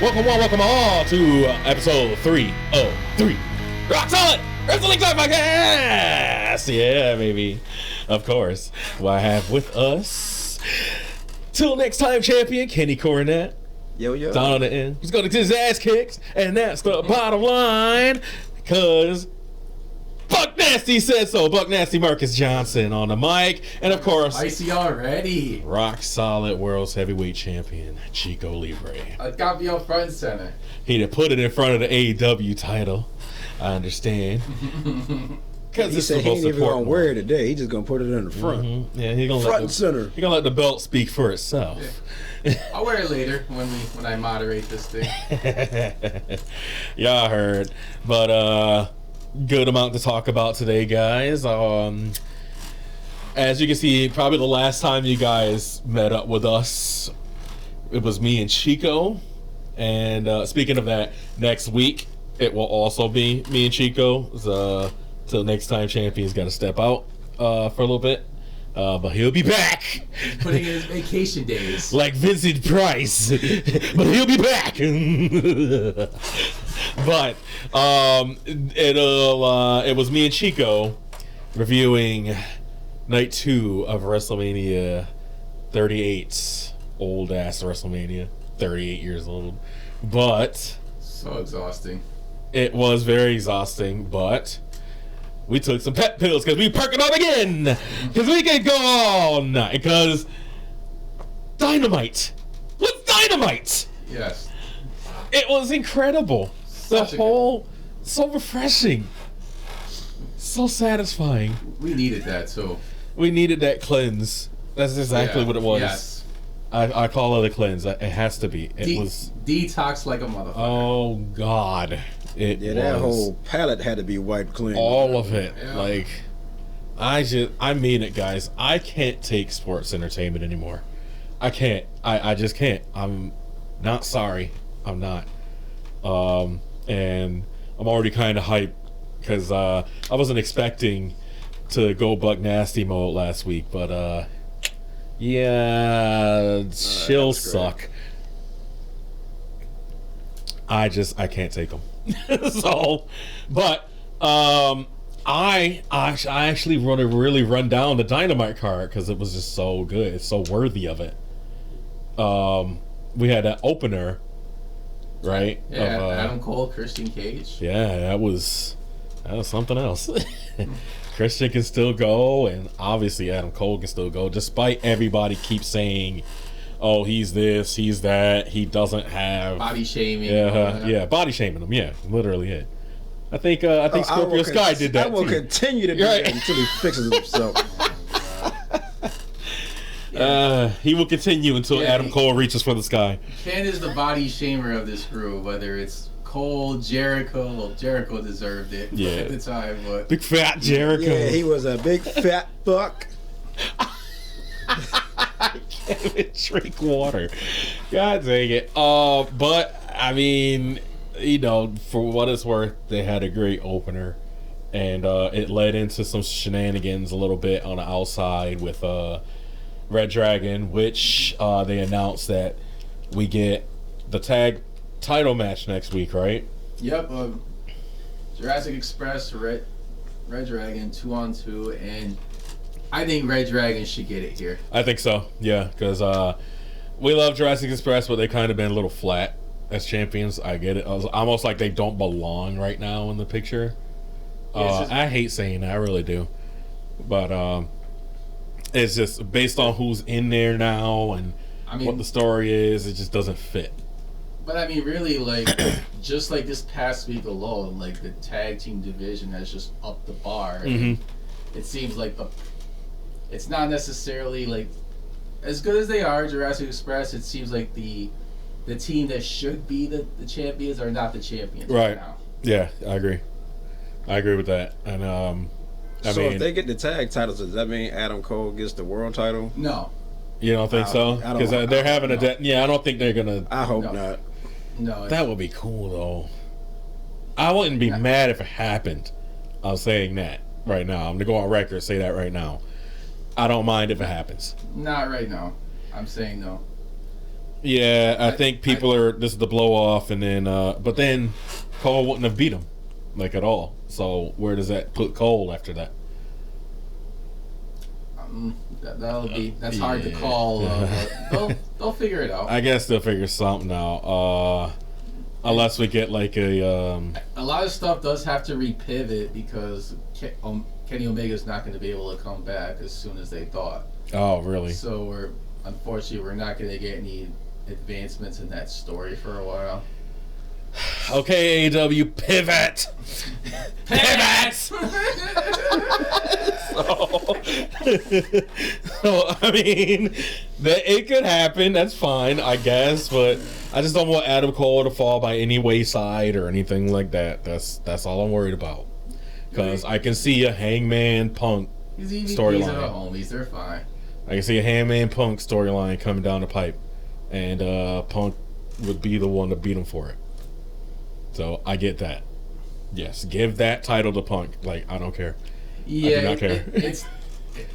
Welcome all to episode 303. Rock Solid Wrestling Talk Podcast. Yeah, baby. Of course. Well, I have with us, till next time, champion Kenny Cornette. Yo. Down on the end. He's going to get his ass kicked, and that's the bottom line, because Buc Nasty said so. Buc Nasty Marcus Johnson on the mic, and of course, Icy already. Rock Solid World's Heavyweight Champion Chico Libre. I got to be up front and center. He'd have put it in front of the AEW title. I understand. Because he said he ain't even gonna wear it today. He just gonna put it in the front. Mm-hmm. Yeah, he's gonna front and center. He's gonna let the belt speak for itself. Yeah. I'll wear it later when I moderate this thing. Y'all heard, but good amount to talk about today, guys. As you can see, probably the last time you guys met up with us, it was me and Chico. And speaking of that, next week it will also be me and Chico. Till next time, champion's got to step out for a little bit, but he'll be back. Putting in his vacation days, like Vincent Price, but he'll be back. But it was me and Chico reviewing night 2 of Wrestlemania 38, old ass Wrestlemania, 38 years old, but so exhausting. It was very exhausting, but we took some pep pills because we perking up again, because we can go all night, because Dynamite was Dynamite. Yes, it was incredible. So refreshing, so satisfying. We needed that too. We needed that cleanse. That's exactly what it was. Yes. I call it a cleanse. It has to be. It was detox like a motherfucker. Oh God. That whole palate had to be wiped clean. All of it. Yeah. Like, I mean it, guys. I can't take sports entertainment anymore. I can't. I just can't. I'm not sorry. I'm not. And I'm already kind of hyped because I wasn't expecting to go Buc Nasty mode last week, but yeah, she'll suck. I can't take them. So, but I actually want to really run down the Dynamite card because it was just so good. It's so worthy of it. We had that opener, right? Yeah, Adam Cole, Christian Cage. Yeah, that was something else. Christian can still go, and obviously Adam Cole can still go, despite everybody keep saying, oh, he's this, he's that, he doesn't have body shaming. Yeah, body shaming him. Yeah, literally it. I think Scorpio Sky did that. I will continue to do that until he fixes himself. He will continue until Adam Cole reaches for the sky. Ken is the body shamer of this group, whether it's Cole, Jericho. Well, Jericho deserved it at the time, but big fat Jericho. Yeah, he was a big fat fuck. I can't even drink water. God dang it. But I mean, for what it's worth, they had a great opener, and it led into some shenanigans a little bit on the outside with Red Dragon, which they announced that we get the tag title match next week, right? Yep. Jurassic Express, Red Dragon, 2-on-2, and I think Red Dragon should get it here. I think so, yeah, because we love Jurassic Express, but they kind of been a little flat as champions. I get it. Almost like they don't belong right now in the picture. I hate saying that, I really do. But it's just based on who's in there now and what the story is, it just doesn't fit. But I mean, really, like, just like this past week alone, like the tag team division has just upped the bar. Mm-hmm. It seems like it's not necessarily like as good as they are, Jurassic Express. It seems like the team that should be the champions are not the champions right now. Yeah, I agree with that. And I mean, if they get the tag titles, does that mean Adam Cole gets the world title? No. You don't think so? Because they're having a I don't think they're gonna. I hope not. No. That would be cool though. I wouldn't be mad if it happened. I'm saying that right now. I'm gonna go on record and say that right now. I don't mind if it happens. Not right now. I'm saying no. Yeah, I think people are. This is the blow off, and then, but then Cole wouldn't have beat him, like at all. So where does that put Cole after that? That's hard to call. They'll figure it out. I guess they'll figure something out. Unless we get like a lot of stuff does have to repivot because Kenny Omega's not going to be able to come back as soon as they thought. Oh, really? So unfortunately we're not going to get any advancements in that story for a while. Okay, AEW, pivot! Pivot! So, I mean, it could happen. That's fine, I guess. But I just don't want Adam Cole to fall by any wayside or anything like that. That's all I'm worried about. Because I can see a Hangman Punk storyline. Homies, they're fine. I can see a Hangman Punk storyline coming down the pipe, and Punk would be the one to beat him for it. So I get that. Yes, give that title to Punk. Like, I don't care. Yeah, I do not care.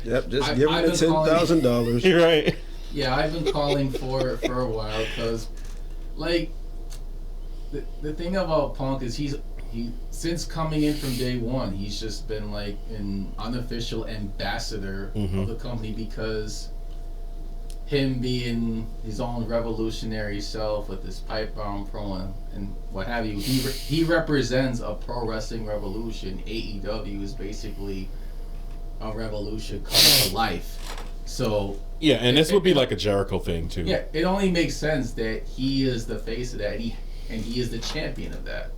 Yep, just give him the $10,000. You're right. Yeah, I've been calling for a while because, like, the thing about Punk is he since coming in from day one, he's just been like an unofficial ambassador of the company because him being his own revolutionary self with his pipe bomb promo and what have you, he represents a pro wrestling revolution. AEW is basically a revolution come to life. So yeah, and this would be like a Jericho thing too. Yeah, it only makes sense that he is the face of that, and he is the champion of that,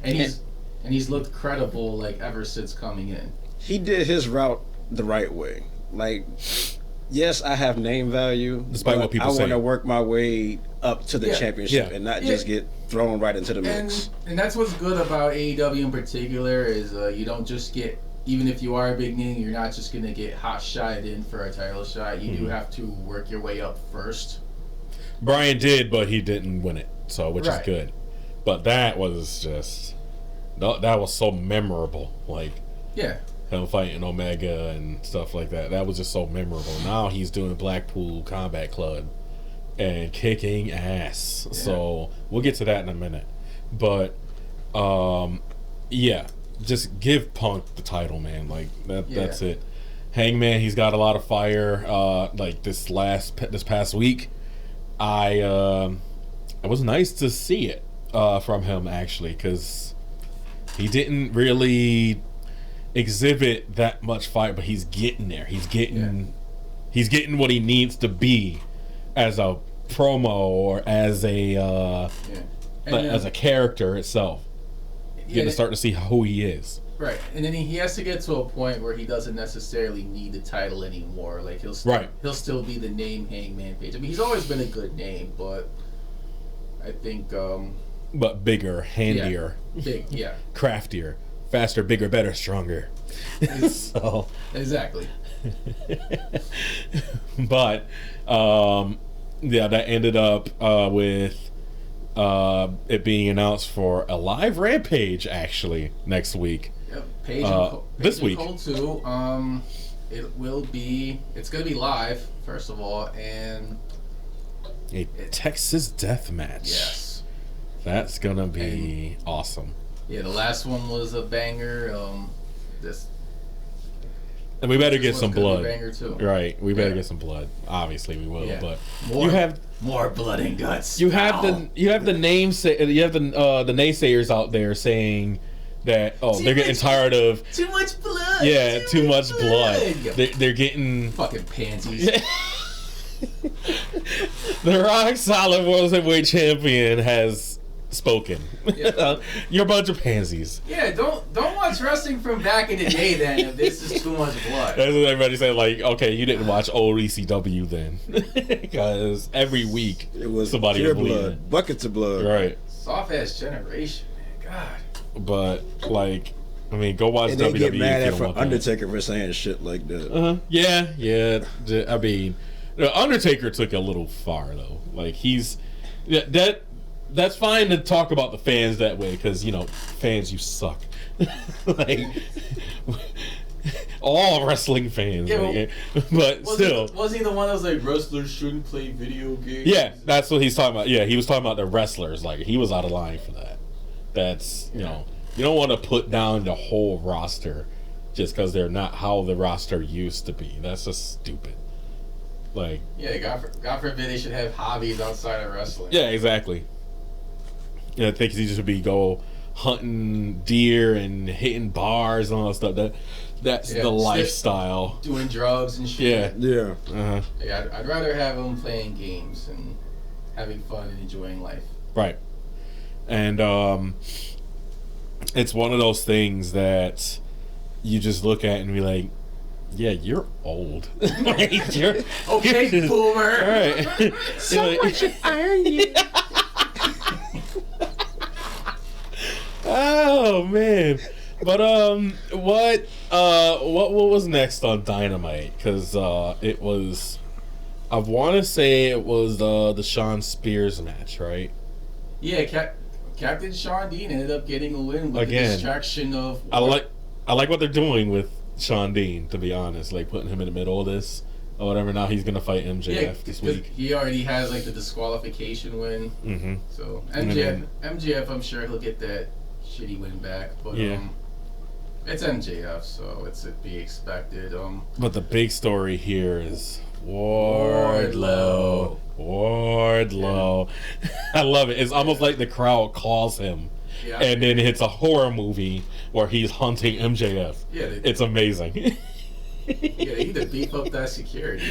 and he's looked credible like ever since coming in. He did his route the right way. Like, yes, I have name value, despite what people say. I want to work my way up to the championship and not just get thrown right into the mix. And that's what's good about AEW in particular is you don't just get, even if you are a big name, you're not just going to get hot shotted in for a title shot. You do have to work your way up first. Brian did, but he didn't win it, so which is good. But that was just that was so memorable. Like, yeah, him fighting Omega and stuff like that. That was just so memorable. Now he's doing Blackpool Combat Club and kicking ass. Yeah. So we'll get to that in a minute. But yeah, just give Punk the title, man. Like that's it. Hangman, he's got a lot of fire. Like this past week, it was nice to see it from him actually, because he didn't really exhibit that much fight, but he's getting there. He's getting what he needs to be as a promo or as a as a character itself. Getting to start to see who he is. Right, and then he has to get to a point where he doesn't necessarily need the title anymore. Like he'll still be the name Hangman Page. I mean, he's always been a good name, but I think but bigger, handier, craftier, faster, bigger, better, stronger. So exactly. But that ended up with it being announced for a live Rampage actually next week. Yep, Page this week. Cole too. It's gonna be live first of all, and a Texas death match. Yes. That's gonna be awesome. Yeah, the last one was a banger. And we better get some blood. Banger too. Right, we better get some blood. Obviously, we will. Yeah. But you have more blood and guts. You have the naysayers out there saying that they're getting tired of too much blood. Yeah, too much blood. They're getting fucking pansies. The Rock Solid World Heavyweight Champion has spoken. Yeah. You're a bunch of pansies. Yeah, don't watch wrestling from back in the day then if this is too much blood. That's what everybody said, like, okay, you didn't watch old ECW then. Because every week it was somebody pure was bleeding. Blood, buckets of blood. Right. Soft ass generation, man. God. But like, I mean, go watch WWE. And they get mad at Undertaker for saying shit like that. Yeah. I mean, Undertaker took it a little far though. Like that's fine to talk about the fans that way, because fans, you suck. Like All wrestling fans. Yeah, but still. Was he the one that was like, wrestlers shouldn't play video games? Yeah, that's what he's talking about. Yeah, he was talking about the wrestlers. Like, he was out of line for that. That's, you know, you don't want to put down the whole roster just because they're not how the roster used to be. That's just stupid. Like, yeah, God forbid they should have hobbies outside of wrestling. Yeah, exactly. Yeah, I think he should be go hunting deer and hitting bars and all that stuff. That's the lifestyle. Doing drugs and shit. Yeah. Yeah, I'd rather have them playing games and having fun and enjoying life. Right. And it's one of those things that you just look at and be like, yeah, you're old. Like, you're boomer. All right. Someone should iron you. Oh man. But what was next on Dynamite? Because it was, I want to say it was the Shawn Spears match, right? Yeah, Captain Shawn Dean ended up getting a win with the distraction of. I like what they're doing with Shawn Dean, to be honest. Like putting him in the middle of this or whatever. Now he's gonna fight MJF this week. He already has like the disqualification win. Mm-hmm. So MJF, I'm sure he'll get that shitty win back. But it's MJF, so it's to be expected. But the big story here is Wardlow. I love it. It's almost like the crowd calls him. Yeah. And then it's a horror movie where he's hunting MJF. Yeah, it's amazing. Yeah, they need to beef up that security.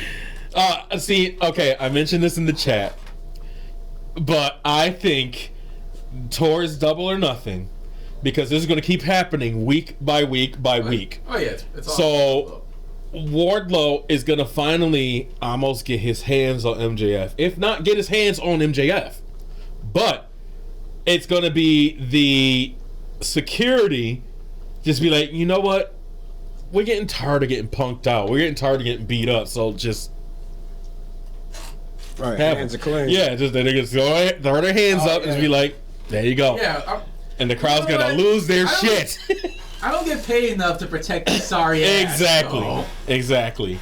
See, okay, I mentioned this in the chat, but I think towards Double or Nothing, because this is going to keep happening week by week by week. Oh yeah, it's awesome. So Wardlow is going to finally almost get his hands on MJF, if not get his hands on MJF, but it's going to be the security just be like, you know what? We're getting tired of getting punked out. We're getting tired of getting beat up. So just hands are clean. Yeah, just they're just throw their hands up and just be like, there you go. Yeah, and the crowd's gonna lose their shit. I don't get paid enough to protect the sorry ass. Exactly.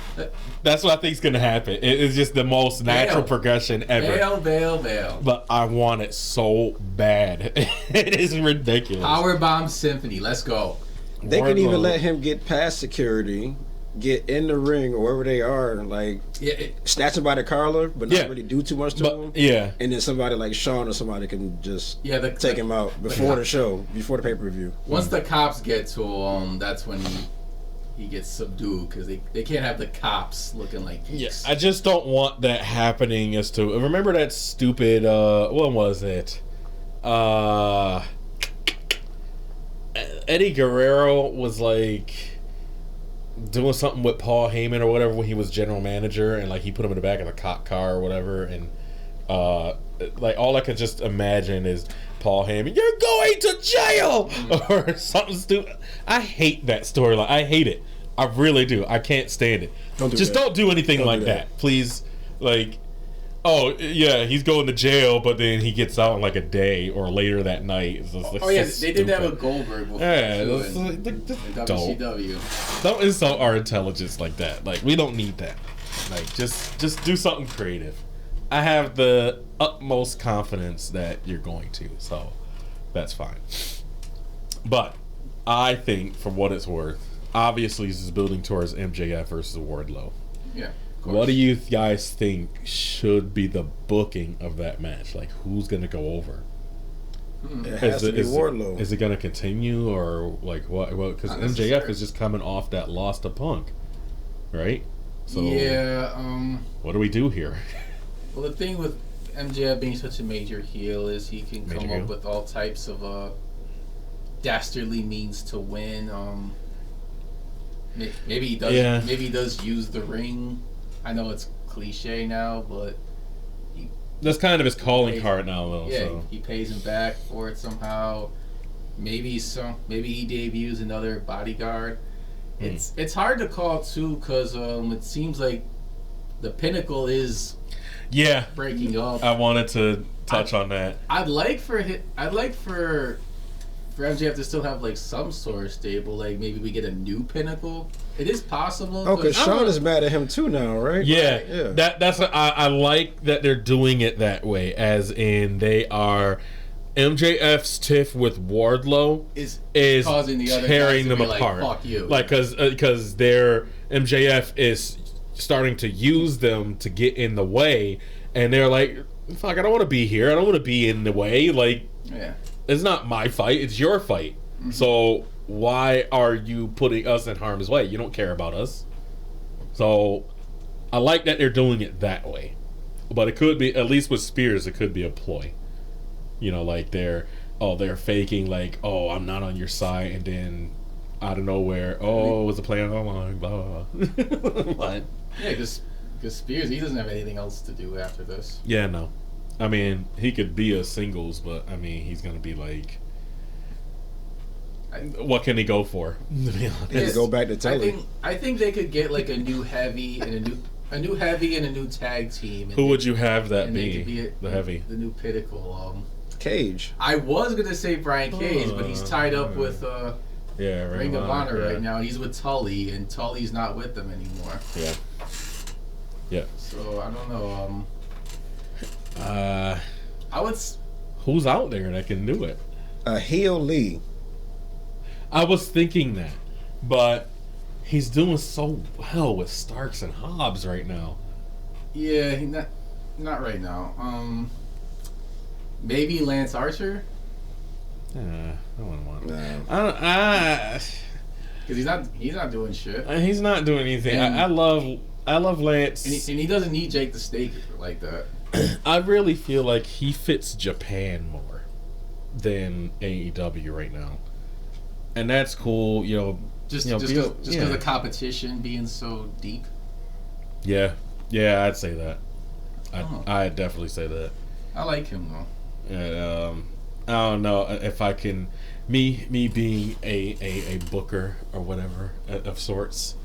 That's what I think is gonna happen. It's just the most natural progression ever. Bail. But I want it so bad. It is ridiculous. Powerbomb Symphony. Let's go. They can even let him get past security, get in the ring or wherever they are, like snatch him by the collar, but not really do too much to him. Yeah. And then somebody like Shawn or somebody can just take him out before the show, before the pay-per-view. Once the cops get to him, that's when he gets subdued, because they can't have the cops looking like geeks. Yeah, I just don't want that happening. As to remember that stupid what was it? Eddie Guerrero was like doing something with Paul Heyman or whatever when he was general manager, and like he put him in the back of a cop car or whatever, and like all I could just imagine is Paul Heyman, you're going to jail or something stupid. I hate that storyline. I hate it. I really do. I can't stand it. Don't do anything like that, please. Like, oh yeah, he's going to jail, but then he gets out in like a day or later that night. They did that with Goldberg before. Yeah, WCW. Don't insult our intelligence like that. Like, we don't need that. Like, just do something creative. I have the utmost confidence that you're going to, so that's fine. But I think, for what it's worth, obviously this is building towards MJF versus Wardlow. Yeah. What do you guys think should be the booking of that match? Like, who's going to go over? It has to be Wardlow. Is it going to continue, or like what? Because MJF is just coming off that loss to Punk, right? So what do we do here? Well, the thing with MJF being such a major heel is he can come up with all types of dastardly means to win. Maybe he does. Yeah. Maybe he does use the ring. I know it's cliche now, but that's kind of his calling card now, though. Yeah, so. He pays him back for it somehow. Maybe he debuts another bodyguard. It's hard to call too, because it seems like the Pinnacle is breaking up. I wanted to touch on that. I'd like for for MJF to still have like some sort of stable, like maybe we get a new Pinnacle. It is possible. Oh, because Sean is mad at him too now, right? Yeah, yeah. That's what I like that they're doing it that way, as in they are. MJF's tiff with Wardlow is causing the other tearing guys to them be apart. Like, fuck you. Like, because their MJF is starting to use them to get in the way, and they're like, fuck, I don't want to be here. I don't want to be in the way. Like, yeah. It's not my fight. It's your fight. Mm-hmm. So why are you putting us in harm's way? You don't care about us. So I like that they're doing it that way. But it could be, at least with Spears, it could be a ploy. You know, like they're faking, like, oh, I'm not on your side, and then out of nowhere, oh, it was a play on line, blah, blah, blah. What? Yeah, because Spears, he doesn't have anything else to do after this. Yeah, no. I mean, he could be a singles, but, I mean, he's going to be like, what can he go for? To be honest. Go back to Tully. I think they could get, like, a new heavy and a new tag team. Who would you have that be? The heavy? The new Pinnacle. Cage. I was gonna say Brian Cage, but he's tied up with Ring of Honor right now. He's with Tully, and Tully's not with them anymore. Yeah. Yeah. So I don't know. I would. Who's out there that can do it? Heel Lee. I was thinking that, but he's doing so well with Starks and Hobbs right now. Yeah, not right now. Maybe Lance Archer. I wouldn't want. No. Because he's not doing shit. He's not doing anything. I love Lance, and he doesn't need Jake the Snake like that. I really feel like he fits Japan more than AEW right now, and that's cool. You know, just because of the competition being so deep. Yeah, I'd say that. I'd definitely say that. I like him though. I don't know if I can. Me being a booker or whatever of sorts.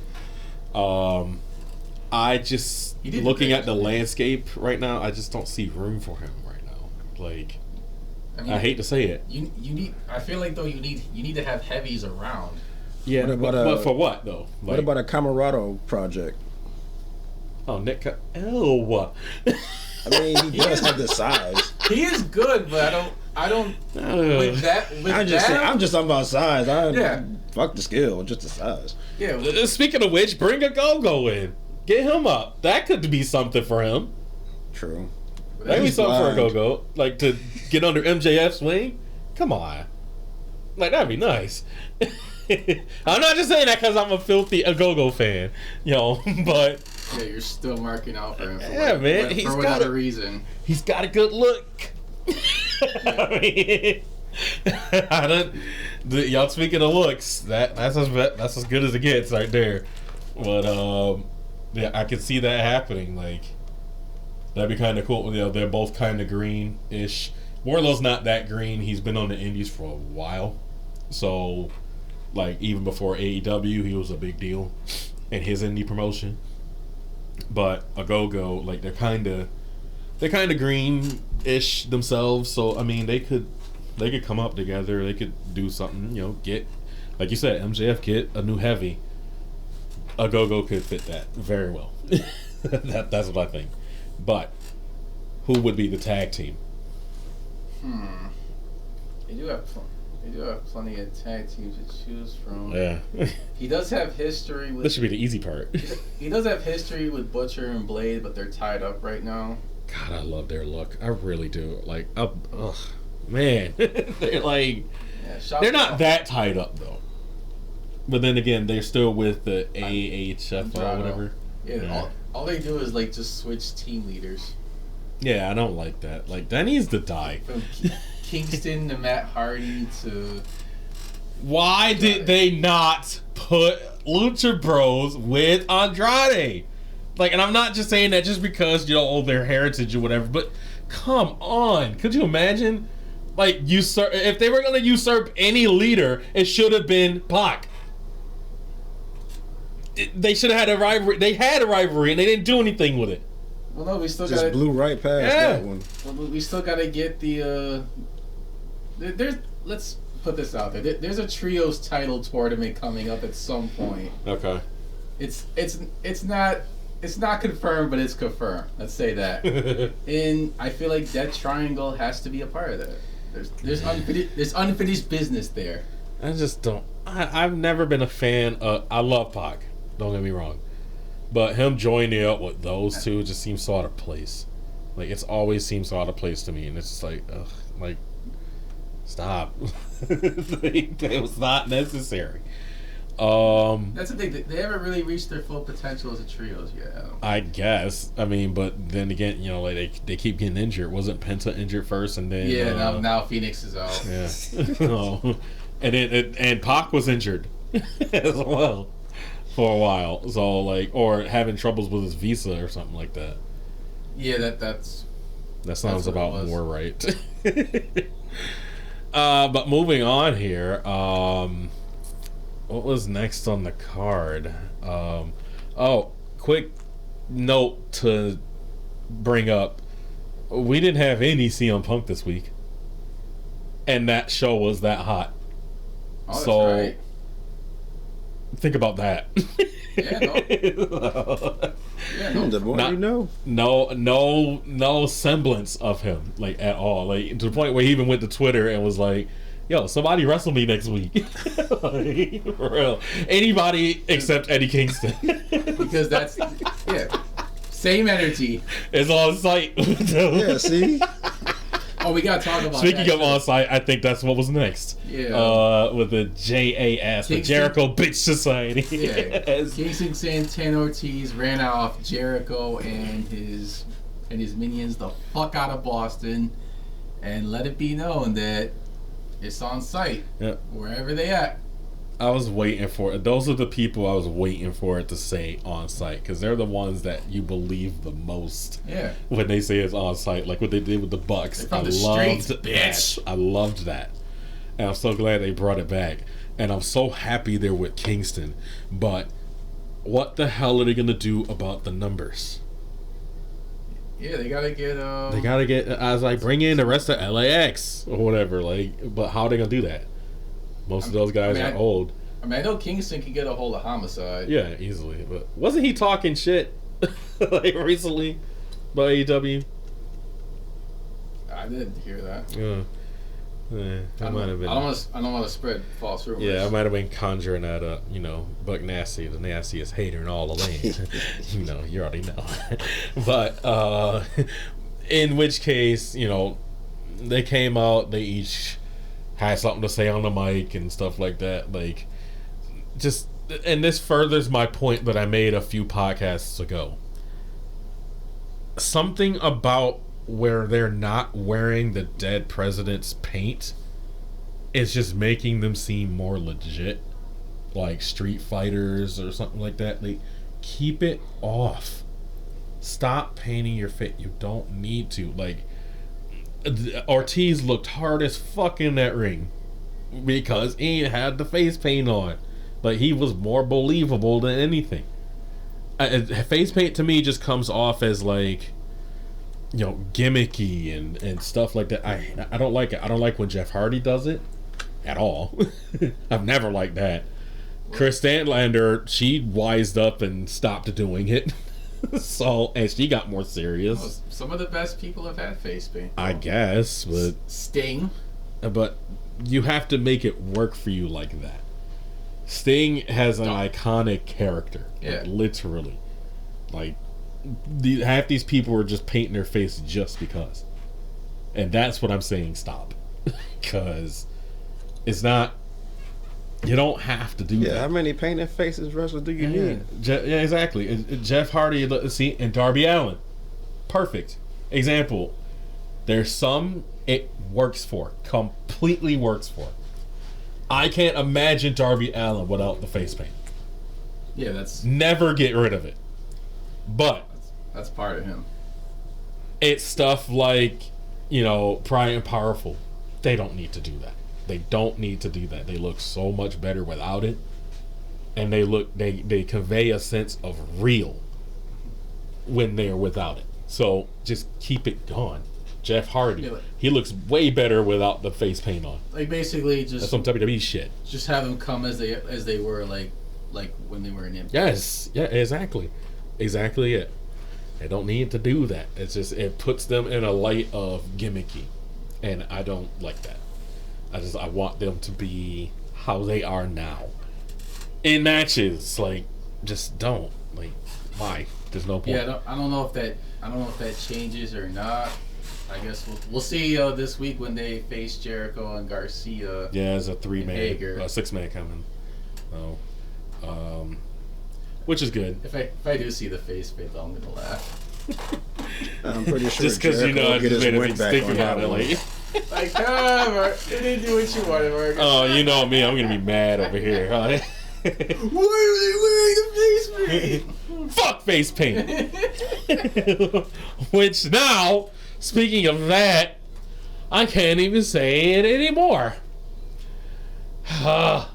I just looking at the landscape right now. I just don't see room for him right now. Like, I hate to say it. You need. I feel like though you need to have heavies around. Yeah, but for what though? Like, what about a Camarado project? Oh, Nick. Ew. I mean, he does have the size. He is good, but I don't. With that, I'm just talking about size. Fuck the skill, just the size. Yeah. Speaking of which, bring a go-go in. Get him up. That could be something for him. True. Maybe something for a go-go, like to get under MJF's wing. Come on, like that'd be nice. I'm not just saying that because I'm a go-go fan, but. Yeah, you're still marking out for him. Man. For whatever reason. He's got a good look. I mean, y'all speaking of looks, that's as good as it gets right there. But yeah, I could see that happening. Like, that'd be kind of cool. They're both kind of green-ish. Wardlow's not that green. He's been on the indies for a while, so like even before AEW, he was a big deal in his indie promotion. But a go-go, like they're kind of green-ish themselves. So I mean, they could come up together. They could do something. Get, like you said, MJF get a new heavy. A go-go could fit that very well. That's what I think. But who would be the tag team? They do have plenty of tag teams to choose from. Yeah. He does have history with... This should be the easy part. He does have history with Butcher and Blade, but they're tied up right now. God, I love their look. I really do. Like, man. They're like... Yeah, they're not that tied up, though. But then again, they're still with the AHF or whatever. Yeah, all they do is, like, just switch team leaders. Yeah, I don't like that. Like, that needs to die. From Kingston to Matt Hardy to... Why did they not put Lucha Bros with Andrade? Like, and I'm not just saying that just because, their heritage or whatever, but come on. Could you imagine? Like, if they were going to usurp any leader, it should have been Pac. They should have had a rivalry. They had a rivalry, and they didn't do anything with it. Well, no, we still just blew right past that one. Well, we still got to get the... put this out there. There's a trios title tournament coming up at some point. Okay. It's not confirmed, but it's confirmed. Let's say that. And I feel like that triangle has to be a part of that. There's unfinished business there. I just don't. I've never been a fan of. I love Pac. Don't get me wrong, but him joining up with those two just seems so out of place. Like it's always seems so out of place to me, and it's just like, ugh, like, stop. It was not necessary. That's the thing. They haven't really reached their full potential as a trios yet. I guess. I mean, but then again, you know, like they keep getting injured. Wasn't Penta injured first, and then now Phoenix is out. Yeah. And Pac was injured as well for a while. So like, or having troubles with his visa or something like that. Yeah, that sounds about more right. But moving on here. What was next on the card? Quick note to bring up. We didn't have any CM Punk this week. And that show was that hot. Oh, that's so, right. Think about that. Yeah, no. The more you know. No semblance of him, like, at all. Like, to the point where he even went to Twitter and was like, yo, somebody wrestle me next week. Like, for real. Anybody except Eddie Kingston. Because that's, same energy. It's on site. Yeah, see? Oh, we gotta talk about Speaking of on site, I think that's what was next. Yeah. With the JAS, the Jericho Bitch Society. Yeah. Kingston Santana Ortiz ran off Jericho and his minions the fuck out of Boston and let it be known that it's on site. Yep. Wherever they at. I was waiting for it. Those are the people I was waiting for it to say on site, because they're the ones that you believe the most. Yeah. When they say it's on site, like what they did with the Bucks. I loved that. I loved that, and I'm so glad they brought it back. And I'm so happy they're with Kingston. But what the hell are they gonna do about the numbers? Yeah, they gotta get. They gotta get. I was like, bring in the rest of LAX or whatever. Like, but how are they gonna do that? Most of those guys are old. I mean, I know Kingston can get a hold of Homicide. Yeah, easily. But wasn't he talking shit like recently about AEW? I didn't hear that. I might have been. I don't want to spread false rumors. Yeah, I might have been conjuring that up. You know, Buc Nasty, the nastiest hater in all the land. You know, you already know. But in which case, you know, they came out. They each had something to say on the mic and stuff like that. Like, just, and this furthers my point that I made a few podcasts ago. Something about where they're not wearing the dead president's paint is just making them seem more legit, like Street Fighters or something like that. Like, keep it off. Stop painting your face. You don't need to. Like, Ortiz looked hard as fuck in that ring because he had the face paint on. Like, he was more believable than anything. Face paint to me just comes off as, like, you know, gimmicky and stuff like that. I don't like it. I don't like when Jeff Hardy does it at all. I've never liked that. Chris Statlander, she wised up and stopped doing it. So, and she got more serious. Well, some of the best people have had face paint. I guess, but Sting. But you have to make it work for you like that. Sting has an iconic character. Yeah. Like, literally. Like, half these people are just painting their face just because. And that's what I'm saying, stop. Because it's not... You don't have to do that. Yeah, how many painted faces wrestlers do you need? Yeah, exactly. Jeff Hardy, see, and Darby Allin. Perfect example. There's some it works for. Completely works for. I can't imagine Darby Allin without the face paint. Yeah, that's... Never get rid of it. But... That's part of him. It's stuff like, you know, Pride and Powerful. They don't need to do that. They don't need to do that. They look so much better without it. And they convey a sense of real when they're without it. So just keep it gone. Jeff Hardy. He looks way better without the face paint on. Like basically just that's some WWE shit. Just have them come as they were like when they were in Impact. Yes, yeah, exactly it. They don't need to do that. It's just it puts them in a light of gimmicky, and I don't like that. I want them to be how they are now in matches. Like, just don't why? There's no point. Yeah, I don't know if that changes or not. I guess we'll see this week when they face Jericho and Garcia. Yeah, it's a 6-man coming. So, which is good. If I do see the face paint, I'm gonna laugh. I'm pretty sure just because I just made a big stink about it, like, come on, you didn't do what you wanted, Marcus. Oh, you know me, I'm gonna be mad over here. Huh? Why are they wearing the face paint? Fuck face paint. Which now, speaking of that, I can't even say it anymore. I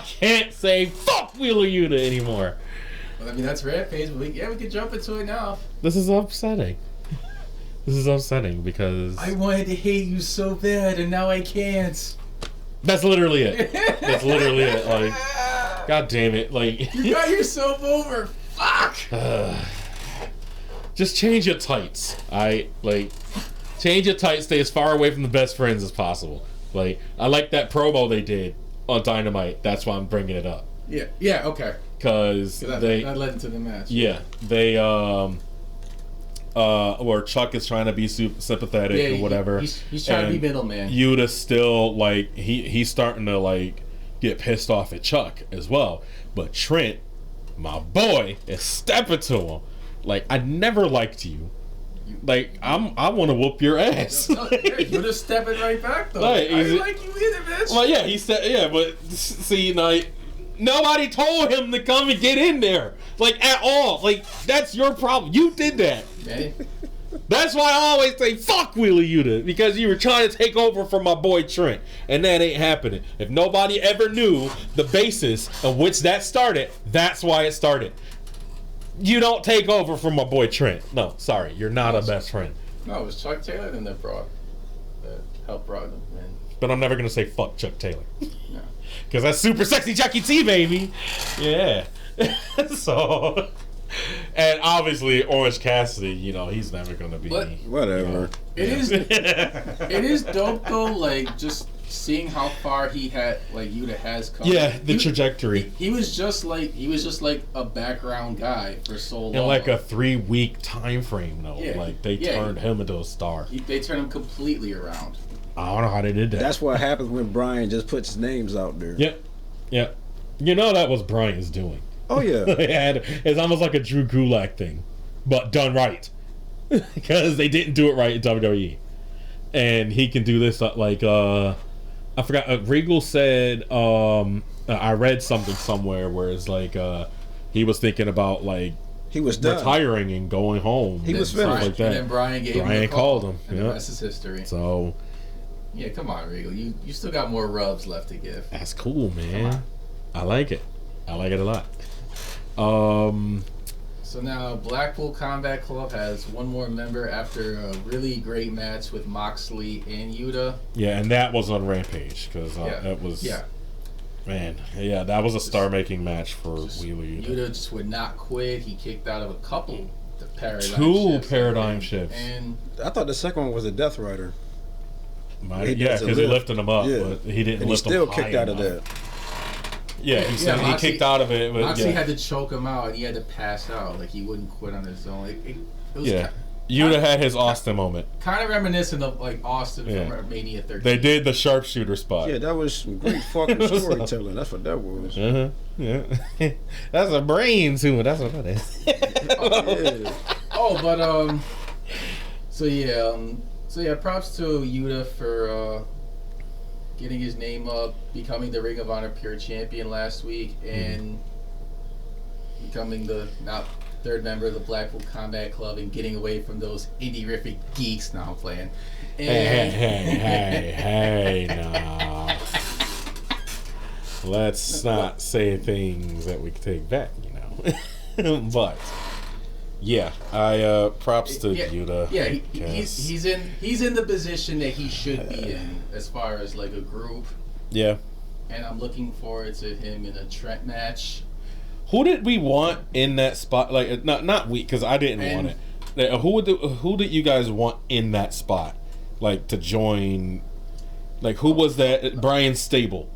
can't say fuck Wheeler Yuta anymore. Well, I mean, that's Rampage, but we can jump into it now. This is upsetting. Because I wanted to hate you so bad, and now I can't. That's literally it. Like, god damn it. Like, you got yourself over. Fuck. Just change your tights. Change your tights. Stay as far away from the best friends as possible. Like, I like that promo they did on Dynamite. That's why I'm bringing it up. Yeah, okay. Because that led into the match. Yeah, they where Chuck is trying to be sympathetic or whatever. He's trying to be middleman. Yuta's still he's starting to get pissed off at Chuck as well. But Trent, my boy, is stepping to him. Like, I never liked you. Like, I want to whoop your ass. No, you're just stepping right back though. I like you either, bitch. Well, yeah, he said, yeah, but see, nobody told him to come and get in there, at all. Like, that's your problem. You did that. Okay. That's why I always say fuck Wheeler Yuta, because you were trying to take over from my boy Trent, and that ain't happening. If nobody ever knew the basis of which that started, that's why it started. You don't take over from my boy Trent. No, sorry, you're not a best friend. No, it was Chuck Taylor that helped brought him in. But I'm never gonna say fuck Chuck Taylor. No. Because that's super sexy Chucky T, baby. Yeah. So, and obviously Orange Cassidy, he's never gonna be. But whatever. It is dope though. Just seeing how far Yuta has come. Yeah, the trajectory. He was just like a background guy for so long. In a 3-week time frame though. Yeah. They turned him into a star. They turned him completely around. I don't know how they did that. That's what happens when Brian just puts his names out there. Yep. That was Brian's doing. Oh yeah. It's almost like a Drew Gulak thing, but done right. Because they didn't do it right in WWE. And he can do this I forgot. Regal said, I read something somewhere where it's he was thinking about he was done. Retiring and going home. He was finished. Like that. And then Brian called him. And the rest is history. So, yeah, come on, Regal. You still got more rubs left to give. That's cool, man. I like it. I like it a lot. So now Blackpool Combat Club has one more member after a really great match with Moxley and Yuta. Yeah, and that was on Rampage because that was that was a star-making match for Wheeler Yuta. Yuta just would not quit. He kicked out of a couple paradigm shifts. And I thought the second one was a Death Rider. Because he lifted him up, but he didn't lift him high enough. He still kicked out of that. Yeah, he kicked out of it. Moxley had to choke him out, and he had to pass out. He wouldn't quit on his own. It was Yuta had his Austin moment. Kind of reminiscent of Austin from Mania 13. They did the sharpshooter spot. Yeah, that was some great fucking storytelling. That's what that was. Yeah. That's a brain tumor. That's what that is. Props to Yuta for getting his name up, becoming the Ring of Honor Pure Champion last week, and becoming the third member of the Blackpool Combat Club and getting away from those indie-rific geeks. Now I'm playing. Hey, now. Let's not say things that we can take back, But Yeah, I props to Yuta. Yeah, he's in the position that he should be in as far as like a group. Yeah. And I'm looking forward to him in a Trent match. Who did we want in that spot? Like not we, because I didn't want it. Who did you guys want in that spot? Like to join? Like who was that? Brian Stable.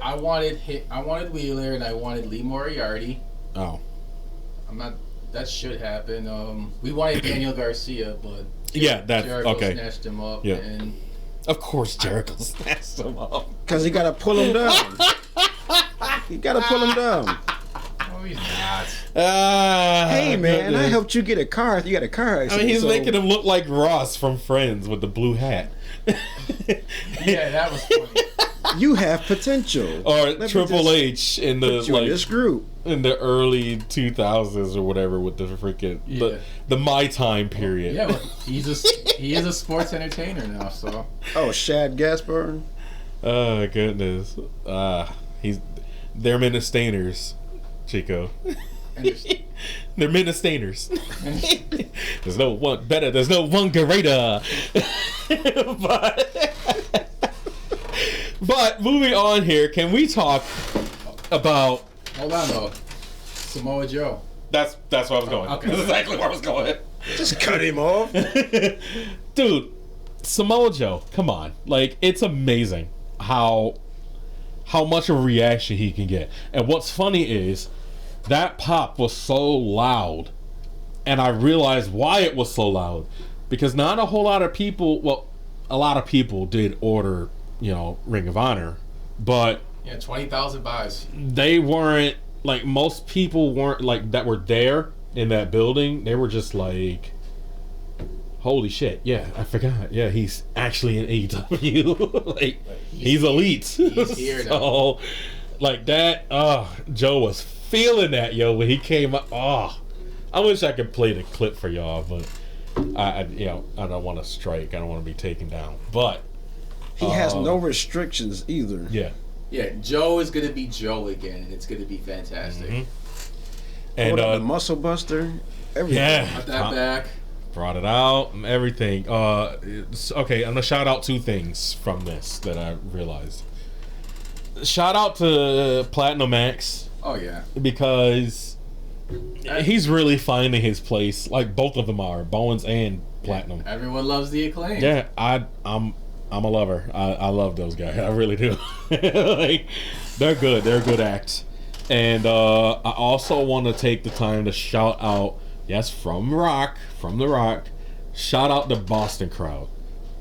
I wanted Wheeler and I wanted Lee Moriarty. Oh. That should happen. We wanted Daniel Garcia, but Jericho snatched him up. Yeah. And of course, Jericho snatched him up. Because he got to pull him down. You got to pull him down. Oh, he's not. Hey, man, I helped you get a car. You got a car accident. I mean, he's making him look like Ross from Friends with the blue hat. Yeah, that was funny. You have potential. Or Triple H in the in this group in the early 2000s or whatever with the freaking the My Time period. Yeah, well, he is a sports entertainer now. So Shad Gaspard. Oh goodness, they're Ministainers, Chico. They're Ministainers. There's no one better. There's no one greater. But moving on here, can we talk about? Hold on though, Samoa Joe. That's where I was going. Okay. That's exactly where I was going. Just cut him off, dude. Samoa Joe, come on! Like it's amazing how much of a reaction he can get. And what's funny is that pop was so loud, and I realized why it was so loud because not a whole lot of people. Well, a lot of people did order. Ring of Honor, but 20,000 buys. They weren't like most people weren't like that were there in that building. They were just like, holy shit! Yeah, I forgot. Yeah, he's actually in AEW. like he's elite. He's here now. So, like that. Joe was feeling that when he came up. I wish I could play the clip for y'all, but I don't want to strike. I don't want to be taken down, but. He has no restrictions either. Yeah, Joe is going to be Joe again, and it's going to to be fantastic. Mm-hmm. And the Muscle Buster, everything. Got that back. Brought it out and everything. Okay, I'm going to shout out two things from this that I realized. Shout out to Platinum X. Oh, yeah. Because he's really finding his place. Like, both of them are, Bowens and Platinum. Everyone loves the Acclaim. Yeah, I'm a lover. I love those guys. I really do. Like, they're good. They're a good act. And I also want to take the time to shout out, from The Rock, shout out the Boston crowd.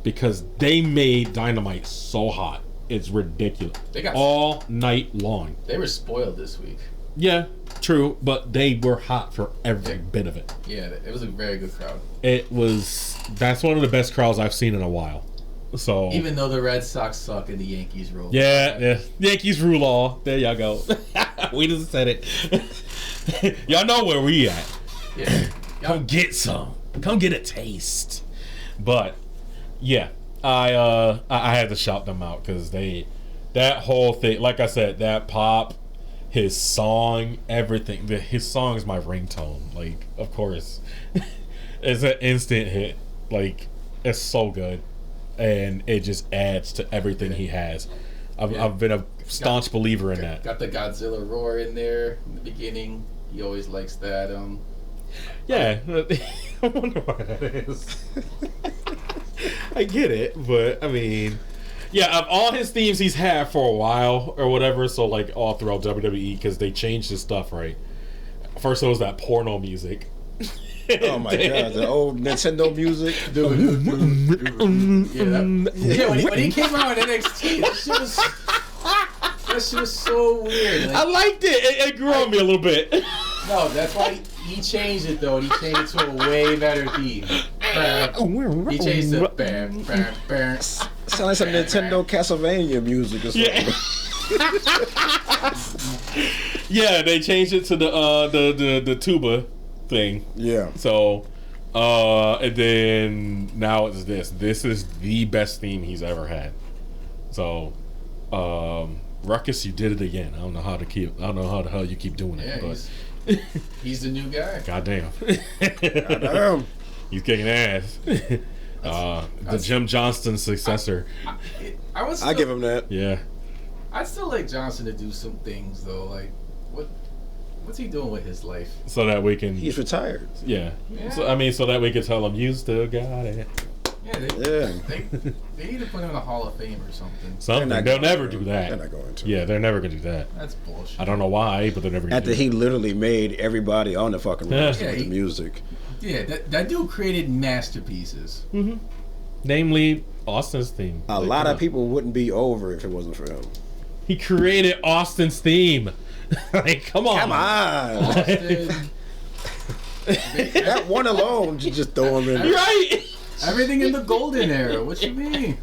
Because they made Dynamite so hot. It's ridiculous. They got all night long. They were spoiled this week. Yeah, true. But they were hot for every bit of it. Yeah, it was a very good crowd. That's one of the best crowds I've seen in a while. So even though the Red Sox suck and the Yankees rule. Yeah. Yankees rule all. There y'all go. We just said it. Y'all know where we at. Yeah. Come get some. Come get a taste. But yeah, I had to shout them out because that whole thing, like I said, that pop, his song, everything. His song is my ringtone. Like, of course, it's an instant hit. Like, it's so good. And it just adds to everything he has. I've been a staunch believer in that. Got the Godzilla roar in there in the beginning. He always likes that. Yeah, I wonder why that is. I get it, but I mean, of all his themes he's had for a while or whatever. So like all throughout WWE because they changed his stuff, right? First it was that porno music. Oh my god, the old Nintendo music. When he came out in NXT, that shit was so weird. Like, I liked it. It grew on me a little bit. No, that's why he changed it though. He changed it to a way better theme. He changed it. Bam, bam, bam. Sound like some Nintendo Castlevania music or something. Yeah, they changed it to the tuba thing. Yeah. So, and then now it's this. This is the best theme he's ever had. So, Ruckus, you did it again. I don't know how the hell you keep doing it, but He's the new guy. Goddamn. Goddamn. He's kicking ass. The Jim Johnston successor. I give him that. Yeah. I'd still like Johnson to do some things though. Like, what's he doing with his life? So that we can. He's retired. Yeah. So that we can tell him you still got it. Yeah. They need to put him in the Hall of Fame or something. They'll never do that. They're not going to. Yeah, they're never gonna do that. That's bullshit. I don't know why, but they're never gonna After he literally made everybody on the fucking roster with the music. Yeah, that dude created masterpieces. Mm-hmm. Namely, Austin's theme. A lot of people wouldn't be over if it wasn't for him. He created Austin's theme. Like, come on. Come on. Austin. That one alone, you just throw him in. You're right. Everything in the golden era. What you mean?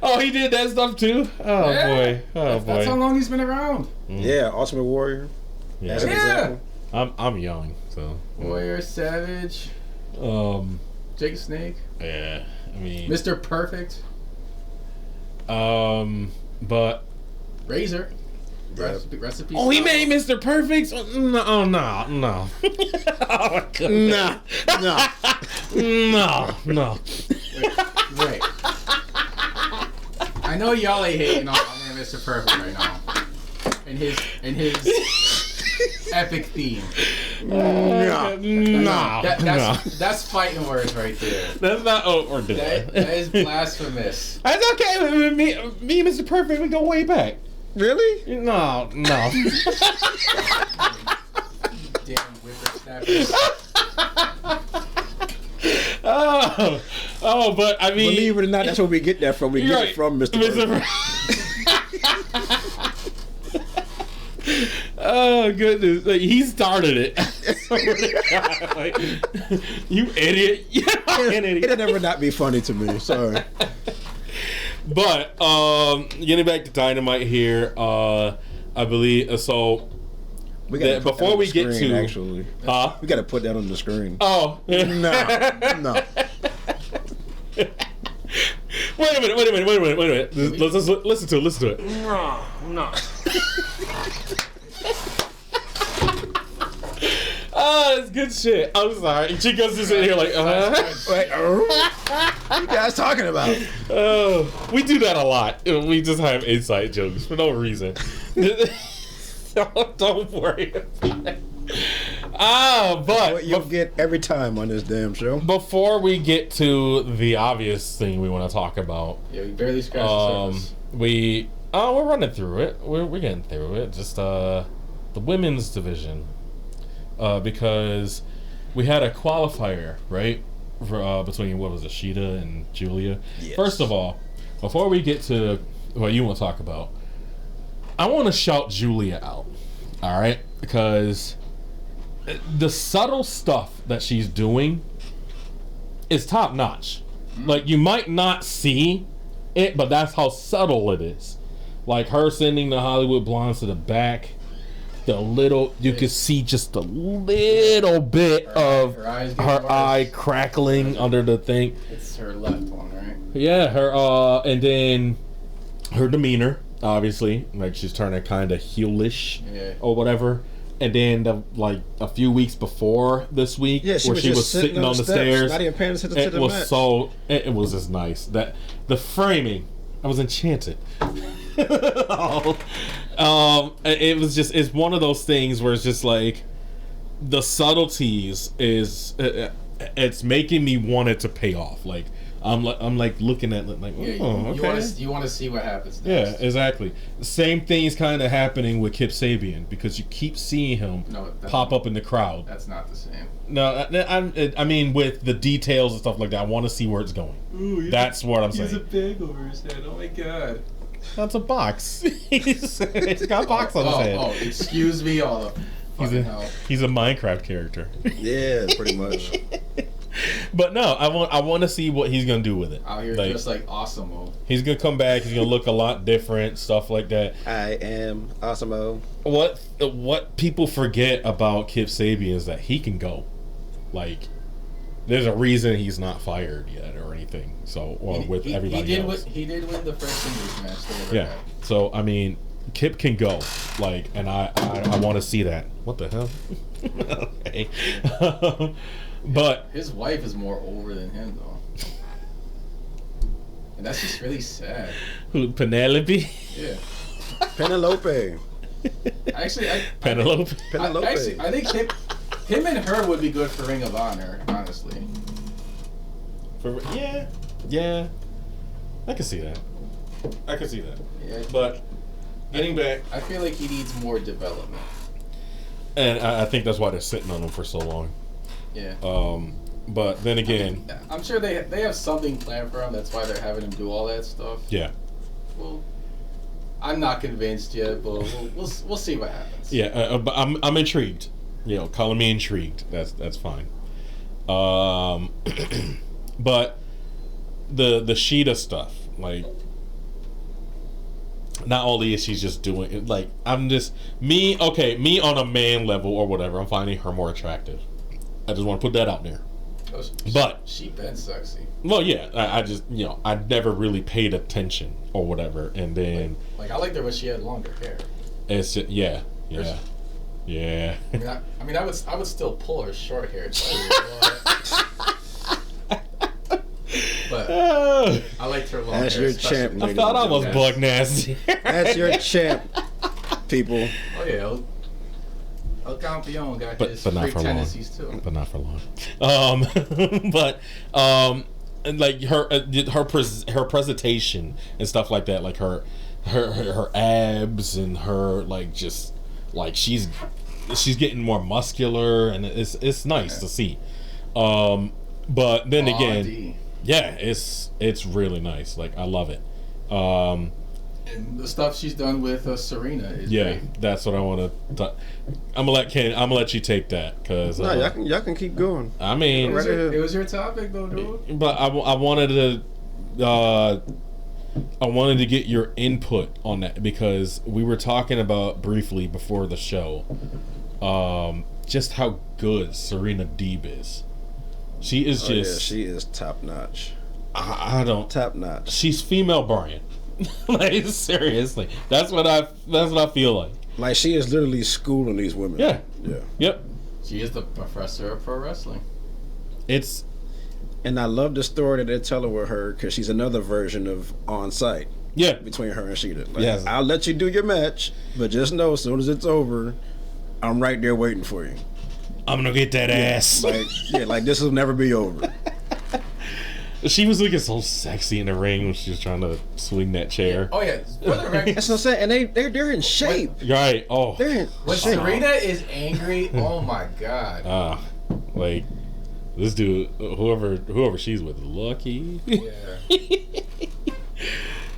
Oh, he did that stuff too? Oh, yeah. Boy. Oh, boy. That's how long he's been around. Yeah, Ultimate Warrior. Yeah. As an example. I'm young, so. Warrior, Savage. Jake Snake. Yeah, I mean. Mr. Perfect. But. Razor. Yeah. Recipe. Oh, he made Mr. Perfect? No. Oh, my God. No. Wait. I know y'all ain't hating on Mr. Perfect right now. And his epic theme. That's fighting words right there. That's not or did that is blasphemous. That's okay. Me and Mr. Perfect, we go way back. Really? No. Damn whippersnappers. Oh, but I mean, believe it or not, that's where we get that from. We get it from Mr. Oh goodness, like, he started it. Like, you idiot! It'll never not be funny to me. Sorry. But getting back to Dynamite here, I believe so. We got before we get to actually, we got to put that on the screen. Oh no. Wait a minute. Let's listen to it. No. Oh, it's good shit. I'm sorry. Chico's just sitting here like, Wait, what you guys talking about? Oh, we do that a lot. We just have inside jokes for no reason. Don't worry about it. But you'll get every time on this damn show. Before we get to the obvious thing we want to talk about, yeah, we barely scratched the surface. We're running through it. We're getting through it. Just the women's division, because we had a qualifier, right, for, between what was it, Sheeta and Julia. Yes. First of all, before we get to what you want to talk about, I want to shout Julia out. All right, because the subtle stuff that she's doing is top notch. Like, you might not see it, but that's how subtle it is. Like her sending the Hollywood Blondes to the back, you could see just a little bit of her eye crackling under the thing. It's her left one, right? Yeah, her and then her demeanor, obviously, like she's turning kind of heelish or whatever. And then a few weeks before this week, where she was sitting on the stairs, not even paying attention to the match. It was just nice that the framing, I was enchanted. It was just, it's one of those things where it's just like the subtleties it's making me want it to pay off. Like I'm like looking at it like, okay. You want to see what happens next. Yeah, exactly. The same thing's kind of happening with Kip Sabian because you keep seeing him pop up in the crowd. That's not the same. No, I mean with the details and stuff like that. I want to see where it's going. Ooh, that's what I'm saying. He's a big over his head. Oh my god. That's a box. He's got a box on his head. Oh, excuse me, all the he's a Minecraft character. Yeah, pretty much. But no, I want to see what he's gonna do with it. Out here, just like Awesome-O. He's gonna come back. He's gonna look a lot different, stuff like that. I am Awesome-O. What people forget about Kip Sabian is that he can go. Like, there's a reason he's not fired yet or anything. So, everybody else. He did win the first singles match. Yeah. So I mean, Kip can go, like, and I want to see that. What the hell? Okay. But his wife is more over than him, though, and that's just really sad. Who? Penelope? Yeah. Penelope. Actually, Penelope. I think him and her would be good for Ring of Honor, honestly. Yeah, I can see that. Yeah, but getting back, I feel like he needs more development, and I think that's why they're sitting on him for so long. Yeah. But then again, I'm sure they have something planned for him. That's why they're having him do all that stuff. Yeah. Well, I'm not convinced yet, but we'll see what happens. Yeah, but I'm intrigued. You know, calling me intrigued. That's fine. But the Sheeta stuff, like, not only is she just doing it, like, me on a man level or whatever, I'm finding her more attractive. I just want to put that out there. But she been sexy. Well, yeah, I just, I never really paid attention or whatever, and then like I liked her when she had longer hair. It's just, yeah. I mean, I would still pull her short hair too. But I liked her long hair. That's your champ. I thought I was Buc Nasty. That's your champ, people. Oh yeah. El Campeon got his freak tendencies too. But not for long. And like her presentation and stuff like that, like her abs and her she's getting more muscular, and it's nice to see. But then again, yeah, it's really nice. Like, I love it. And the stuff she's done with Serena is great. That's what I want to. I'm gonna let you take that, because no, y'all can keep going. I mean, it was your topic though, dude. But I wanted to get your input on that, because we were talking about briefly before the show, just how good Serena Deeb is. She is she is top notch. I don't top notch. She's female Brian. Like, seriously, that's what I feel like. Like, she is literally schooling these women. Yeah. Yep. She is the professor of pro wrestling. And I love the story that they're telling with her, because she's another version of On Site. Yeah. Between her and Sheeta. Like, yes. I'll let you do your match, but just know, as soon as it's over, I'm right there waiting for you. I'm gonna get that ass. Like this will never be over. She was looking so sexy in the ring when she was trying to swing that chair. Oh yeah, that's what I'm saying. And they're in shape. Right. Oh. They're in when shape. Serena is angry, oh my god. Like, this dude, whoever she's with, lucky. Yeah.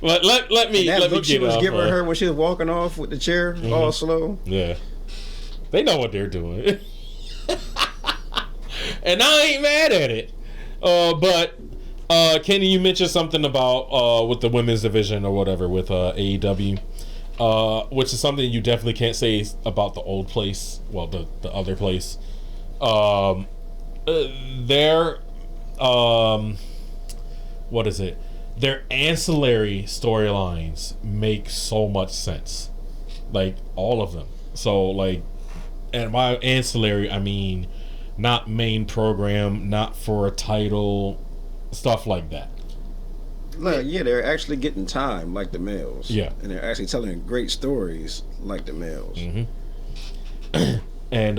But let me look she was off, giving her when she was walking off with the chair, all slow. Yeah. They know what they're doing. And I ain't mad at it. But Kenny, you mentioned something about with the women's division or whatever with AEW, which is something you definitely can't say about the old place. Well, the other place. Their what is it? Their ancillary storylines make so much sense, like all of them. So like, and by ancillary, I mean not main program, not for a title, stuff like that. Like, yeah, they're actually getting time like the males. Yeah. And they're actually telling great stories like the males. Mm-hmm. And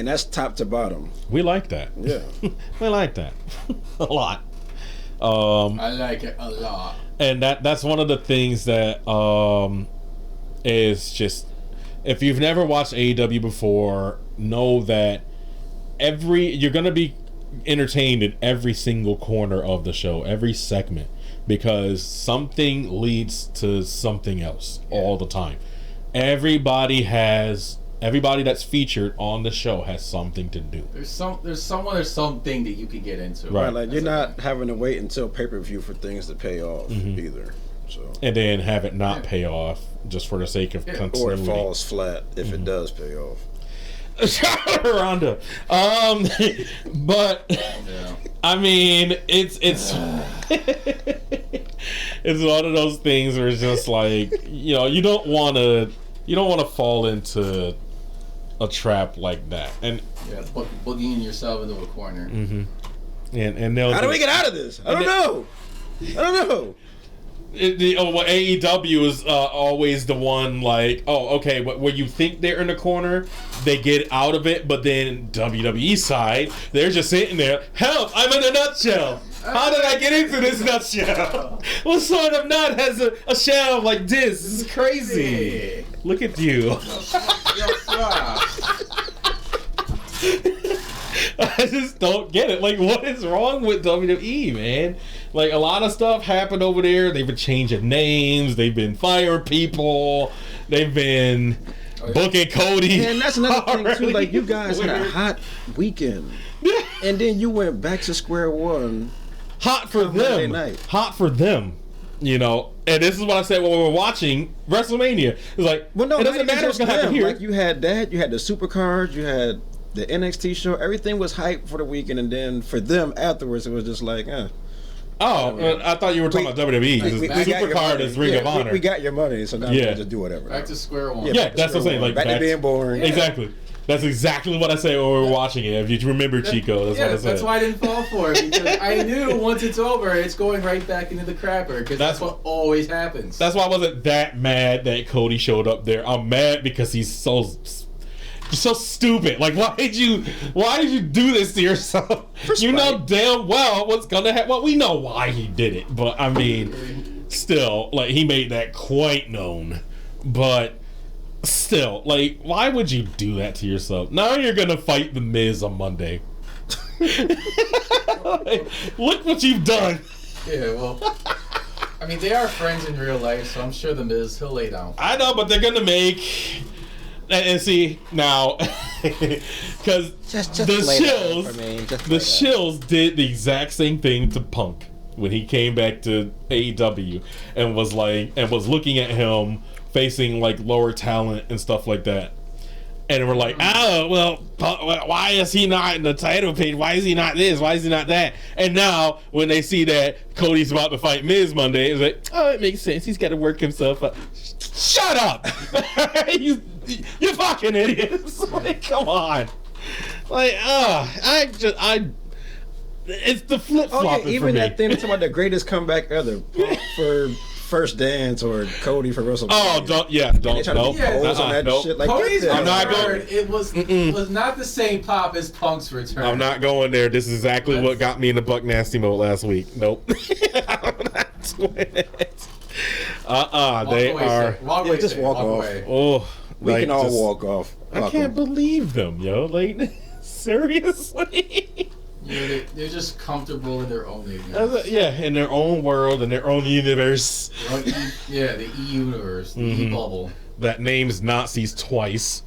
that's top to bottom. We like that. Yeah. We like that. A lot. I like it a lot. And that's one of the things that is just, if you've never watched AEW before, know that you're gonna be entertained in every single corner of the show, every segment, because something leads to something else all the time. Everybody that's featured on the show has something to do. There's something that you can get into. Right, like you're not having to wait until pay-per-view for things to pay off either. So, and then have it not pay off just for the sake of continuity. Or it falls flat if it does pay off. Ronda. But I mean, it's It's one of those things where it's just like, you know, you don't want to fall into a trap like that. And boogieing yourself into a corner. Mm-hmm. And how do we get out of this? I don't know. AEW is always the one like, oh, okay, where you think they're in the corner, they get out of it, but then WWE side, they're just sitting there, help, I'm in a nutshell. How did I get into this nutshell? What sort of nut has a shell like this? This is crazy. Look at you. I just don't get it. Like, what is wrong with WWE, man? Like, a lot of stuff happened over there. They've been changing names. They've been firing people. They've been booking Cody. And that's another thing, too. Like, you guys had a hot weekend. And then you went back to square one. Hot for them. Hot for them. You know, and this is what I said when we were watching WrestleMania. It's like, well, no, it doesn't matter what's going to happen here. Like, you had that. You had the Supercards. You had the NXT show. Everything was hype for the weekend, and then for them afterwards, it was just like, Oh, I thought you were talking about WWE. Supercard is Ring of Honor. We got your money, so now we can just do whatever. Back to square one. Yeah, that's what I'm saying. Like, back to being boring. Exactly. That's exactly what I said when we were watching it. If you remember, Chico, that's what I said. That's why I didn't fall for it, because I knew once it's over, it's going right back into the crapper, because that's what always happens. That's why I wasn't that mad that Cody showed up there. I'm mad because he's so stupid. Like, why did you do this to yourself? You know damn well what's gonna happen. Well, we know why he did it, but I mean, still, like, he made that quite known. But still, like, why would you do that to yourself? Now you're gonna fight The Miz on Monday. Like, look what you've done. Yeah, well, I mean, they are friends in real life, so I'm sure The Miz, he'll lay down. I know, but they're gonna make. And see now, because the Shills did the exact same thing to Punk when he came back to AEW and was looking at him facing like lower talent and stuff like that, and we're like, oh well, why is he not in the title page? Why is he not this? Why is he not that? And now when they see that Cody's about to fight Miz Monday, it's like, oh, it makes sense. He's got to work himself up. Shut up! You fucking idiots! Like, come on! Like, it's the flip flopping for me. Even that thing talking about the greatest comeback ever for First Dance or Cody for WrestleMania. Oh, don't. Cody's I'm not going. It was not the same pop as Punk's return. I'm not going there. This is exactly what got me in the Buc Nasty mode last week. Nope. I'm not doing it. They are. Just walk off. Oh, we can all walk off. I can't believe them, yo. Like, seriously. Yeah, they're just comfortable in their own ignorance. In their own world, in their own universe. The E-universe, the E-bubble. That names Nazis twice,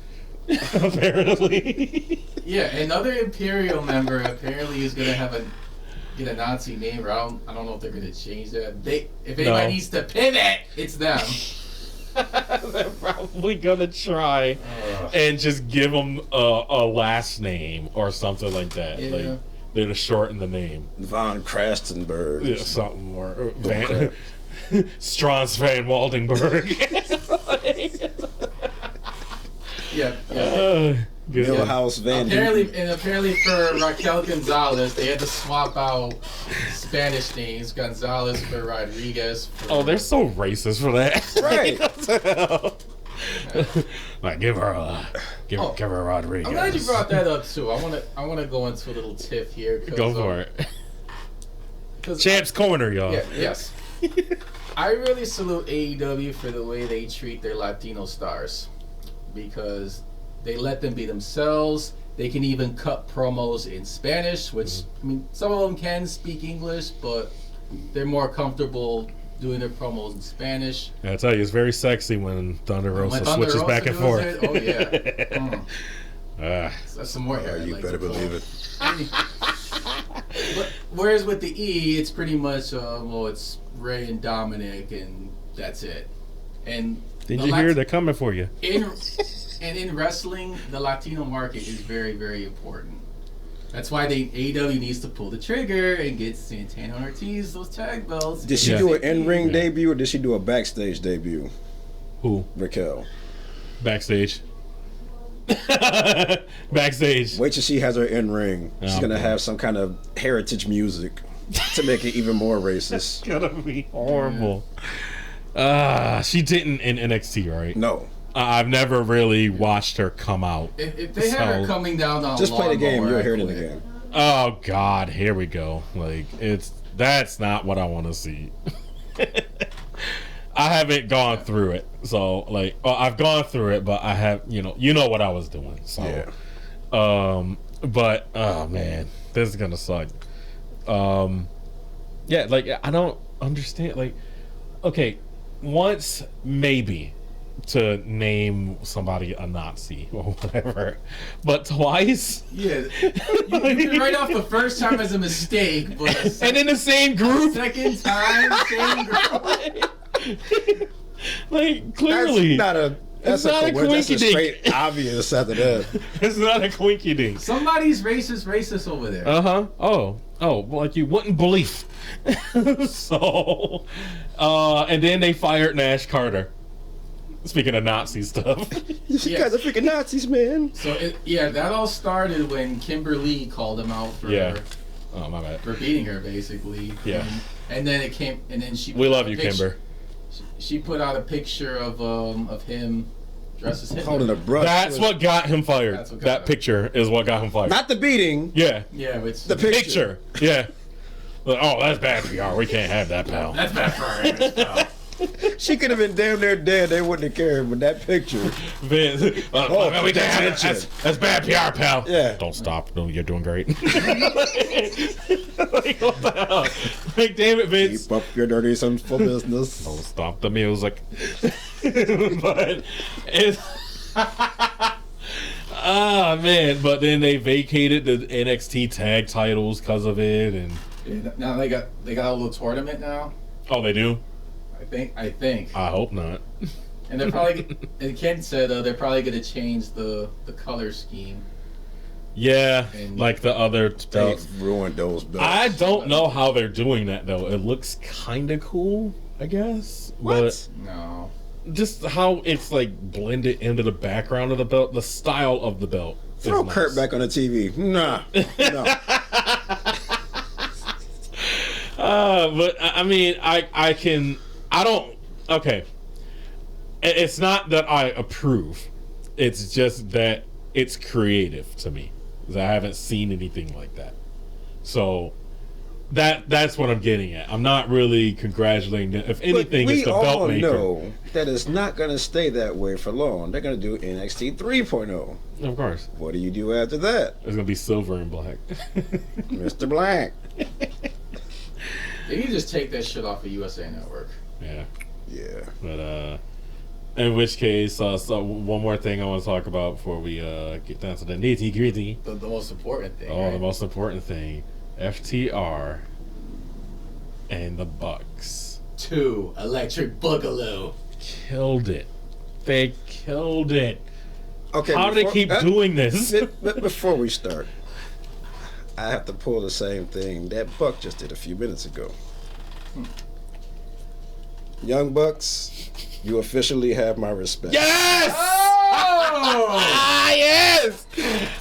apparently. Yeah, another Imperial member apparently is going to get a Nazi name. Or I don't know if they're going to change that. If anybody needs to pivot, it's them. They're probably gonna try and just give them a last name or something like that. Yeah. Like, they're to shorten the name. Von Krastenberg. Yeah, something more. Strauss Van Waldenberg. Millhouse Van. Apparently for Raquel Gonzalez, they had to swap out Spanish names. Gonzalez for Rodriguez. They're so racist for that. Right. Like, give her Rodriguez. I'm glad you brought that up too. I want to go into a little tiff here. Go for it. Champ's Corner, y'all. Yeah, yes. I really salute AEW for the way they treat their Latino stars, because they let them be themselves. They can even cut promos in Spanish, which, I mean, some of them can speak English, but they're more comfortable doing their promos in Spanish. Yeah, I tell you, it's very sexy when Thunder Rosa switches back and forth. Oh, yeah. That's some more hair. You better believe it. But, whereas with the E, it's pretty much, it's Ray and Dominic, and that's it. And did you hear? They're coming for you. In wrestling, the Latino market is very, very important. That's why AEW needs to pull the trigger and get Santana and Ortiz those tag belts. Did she do an in-ring debut or did she do a backstage debut? Who? Raquel. Backstage. Backstage. Wait till she has her in-ring. She's going to have some kind of heritage music to make it even more racist. It's going to be horrible. She didn't in NXT, right? No. I've never really watched her come out. If they have her coming down on just play the game, you'll hear it in the game. Oh God, here we go. Like that's not what I want to see. I haven't gone through it, so I've gone through it, but I have you know what I was doing. So, yeah. But oh man, this is gonna suck. Yeah, I don't understand. Okay, once maybe. To name somebody a Nazi or whatever, but twice, yeah, you did right off the first time as a mistake, but and in the same group, second time, same group. Clearly, that's not a quinky dink. Obvious after that. It's not a quinky dink. Somebody's racist over there. Oh, you wouldn't believe. So, and then they fired Nash Carter. Speaking of Nazi stuff. You guys are freaking Nazis, man. So, that all started when Kimberly called him out for oh, my bad. For beating her, basically. Yeah. And then she... We love you, Kimber. She put out a picture of him dressed as Hitler. Holding a brush. That's what got him fired. That picture is what got him fired. Not the beating. Yeah. Yeah, it's the picture. Yeah. Oh, that's bad PR. We can't have that, pal. That's bad for our image, pal. She could have been damn near dead. They wouldn't have cared. But that picture. Vince, we can't have that. That's bad PR, pal. Yeah. Don't stop. No, you're doing great. What the hell? Damn it, Vince. Keep up your dirty sinful business. Don't stop the music. But it's... man. But then they vacated the NXT tag titles because of it. And now they got a little tournament now. Oh, they do? I think. I hope not. And they're probably, and Ken said they're probably going to change the color scheme. Yeah, like the other belts. They ruined those belts. I don't know how they're doing that though. It looks kind of cool, I guess. What? But no. Just how it's blended into the background of the belt, the style of the belt. Throw Kurt back on the TV. Nah. No. But I mean, okay. It's not that I approve. It's just that it's creative to me. I haven't seen anything like that. So that's what I'm getting at. I'm not really congratulating them. If anything, it's the belt maker. We all know that it's not going to stay that way for long. They're going to do NXT 3.0. Of course. What do you do after that? It's going to be silver and black. Mr. Black. They can just take that shit off of USA Network. Yeah. Yeah. But in which case, so one more thing I want to talk about before we get down to the nitty gritty. The most important thing. Oh, right? The most important thing. FTR and the Bucks. 2 Electric Boogaloo. Killed it. They killed it. Okay. How do they keep doing this? Before we start, I have to pull the same thing that Buck just did a few minutes ago. Young Bucks, you officially have my respect. Yes! Oh! Yes!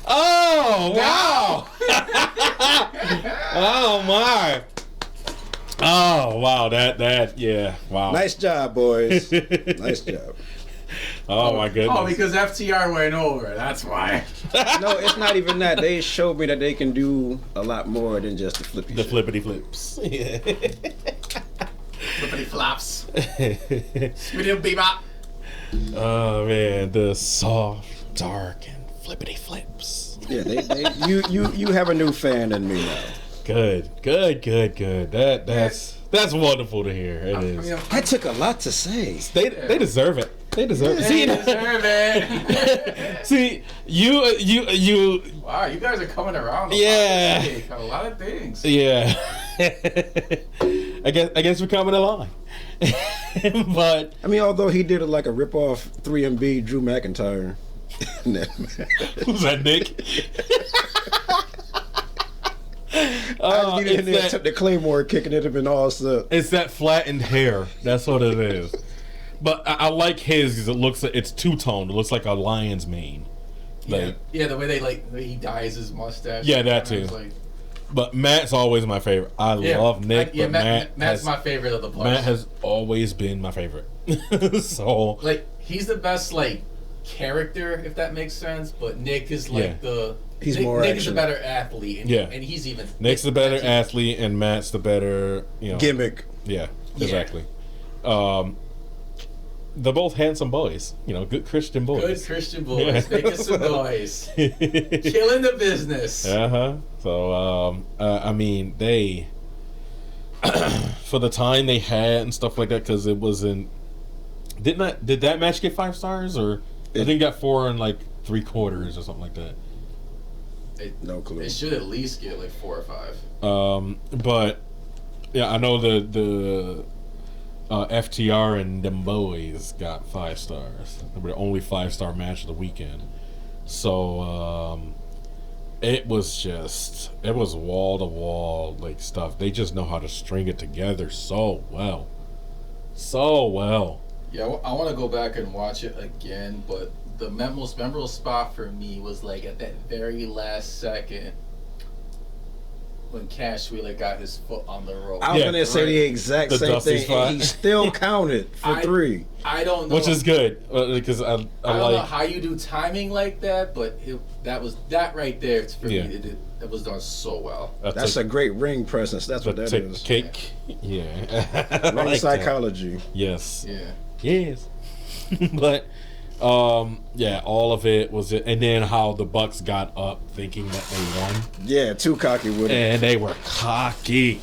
Oh, wow! Oh, my. Oh, wow. That, yeah. Wow. Nice job, boys. Nice job. Oh, my goodness. Oh, because FTR went over. That's why. No, it's not even that. They showed me that they can do a lot more than just the flippy shit. Flippity flips. Yeah. Flippity flops. Smitty bebop. Oh, man. The soft, dark, and flippity flips. Yeah, you have a new fan in me now. Good. That's wonderful to hear. It is. That took a lot to say. They deserve it. They deserve it. They deserve it. See, you. Wow, you guys are coming around. Yeah. A lot of things. Yeah. I guess we're coming along. But I mean, although he did it like a rip-off 3MB Drew McIntyre. Who's that, Nick? I needed in there, took the Claymore kick, and it'd have been all set. It's that flattened hair. That's what it is. But I like his because it looks like it's two-toned. It looks like a lion's mane. Like, the way the way he dyes his mustache. Yeah, that too. But Matt's always my favorite. I love Nick, but Matt's my favorite of the bunch. Matt has always been my favorite. So like he's the best like character, if that makes sense. But Nick is like Nick is a better athlete. And he's even Nick's the better athlete, and Matt's the better gimmick. Yeah, exactly. They're both handsome boys. Good Christian boys. Good Christian boys. Making some noise. Killing the business. So, I mean, they... for the time they had and stuff like that, because it wasn't... Did that match get 5 stars? Or I think it got 4 3/4 or something like that. No clue. It should at least get 4 or 5. But, yeah, I know the FTR and them boys got 5 stars. They were the only 5-star match of the weekend. So it was wall to wall stuff. They just know how to string it together so well. Yeah, I want to go back and watch it again, but the most memorable spot for me was at that very last second when Cash Wheeler got his foot on the rope. I was going to say the exact same thing. And he still counted for 3. I don't know. Which is good, because I don't know how you do timing like that, but that right there for me. It was done so well. That's a great ring presence. That's what that is. Cake. Yeah. Ring psychology. Yes. Yeah. Yes. But all of it was it, and then how the Bucks got up thinking that they won. Yeah, too cocky with it. And they were cocky.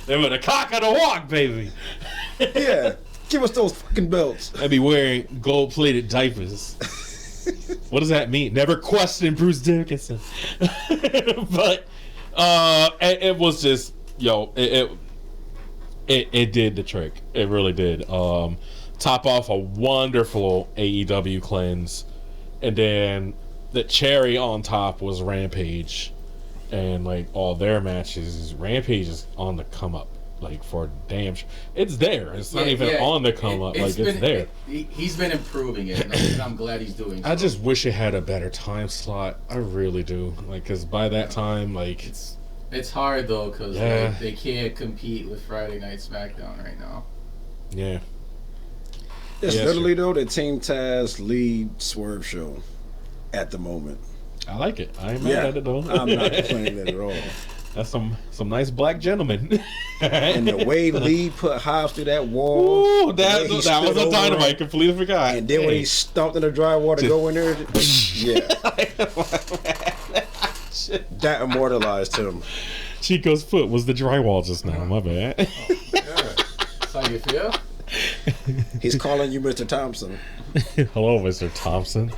They were the cock of the walk, baby. Yeah, give us those fucking belts. They'd be wearing gold-plated diapers. What does that mean? Never question Bruce Dickinson. But it was just it did the trick. It really did. Top off a wonderful AEW cleanse, and then the cherry on top was Rampage, and all their matches. Rampage is on the come up, for damn sure. It's there. It's not even on the come up. It's there. He's been improving it, and I'm glad he's doing. I just wish it had a better time slot. I really do. Because by that time, it's hard though, because they can't compete with Friday Night SmackDown right now. Yeah. It's literally though the Team Taz lead Swerve show at the moment. I like it. I ain't mad at it though. I'm not complaining at all. That's some nice black gentlemen. And the way Lee put Hobbs through that wall. Ooh, that was a Dynamite. Completely forgot. And then when he stomped in the dry wall to go in there, that immortalized him. Chico's foot was the drywall just now. My bad. That's how you feel? He's calling you Mr. Thompson. Hello, Mr. Thompson.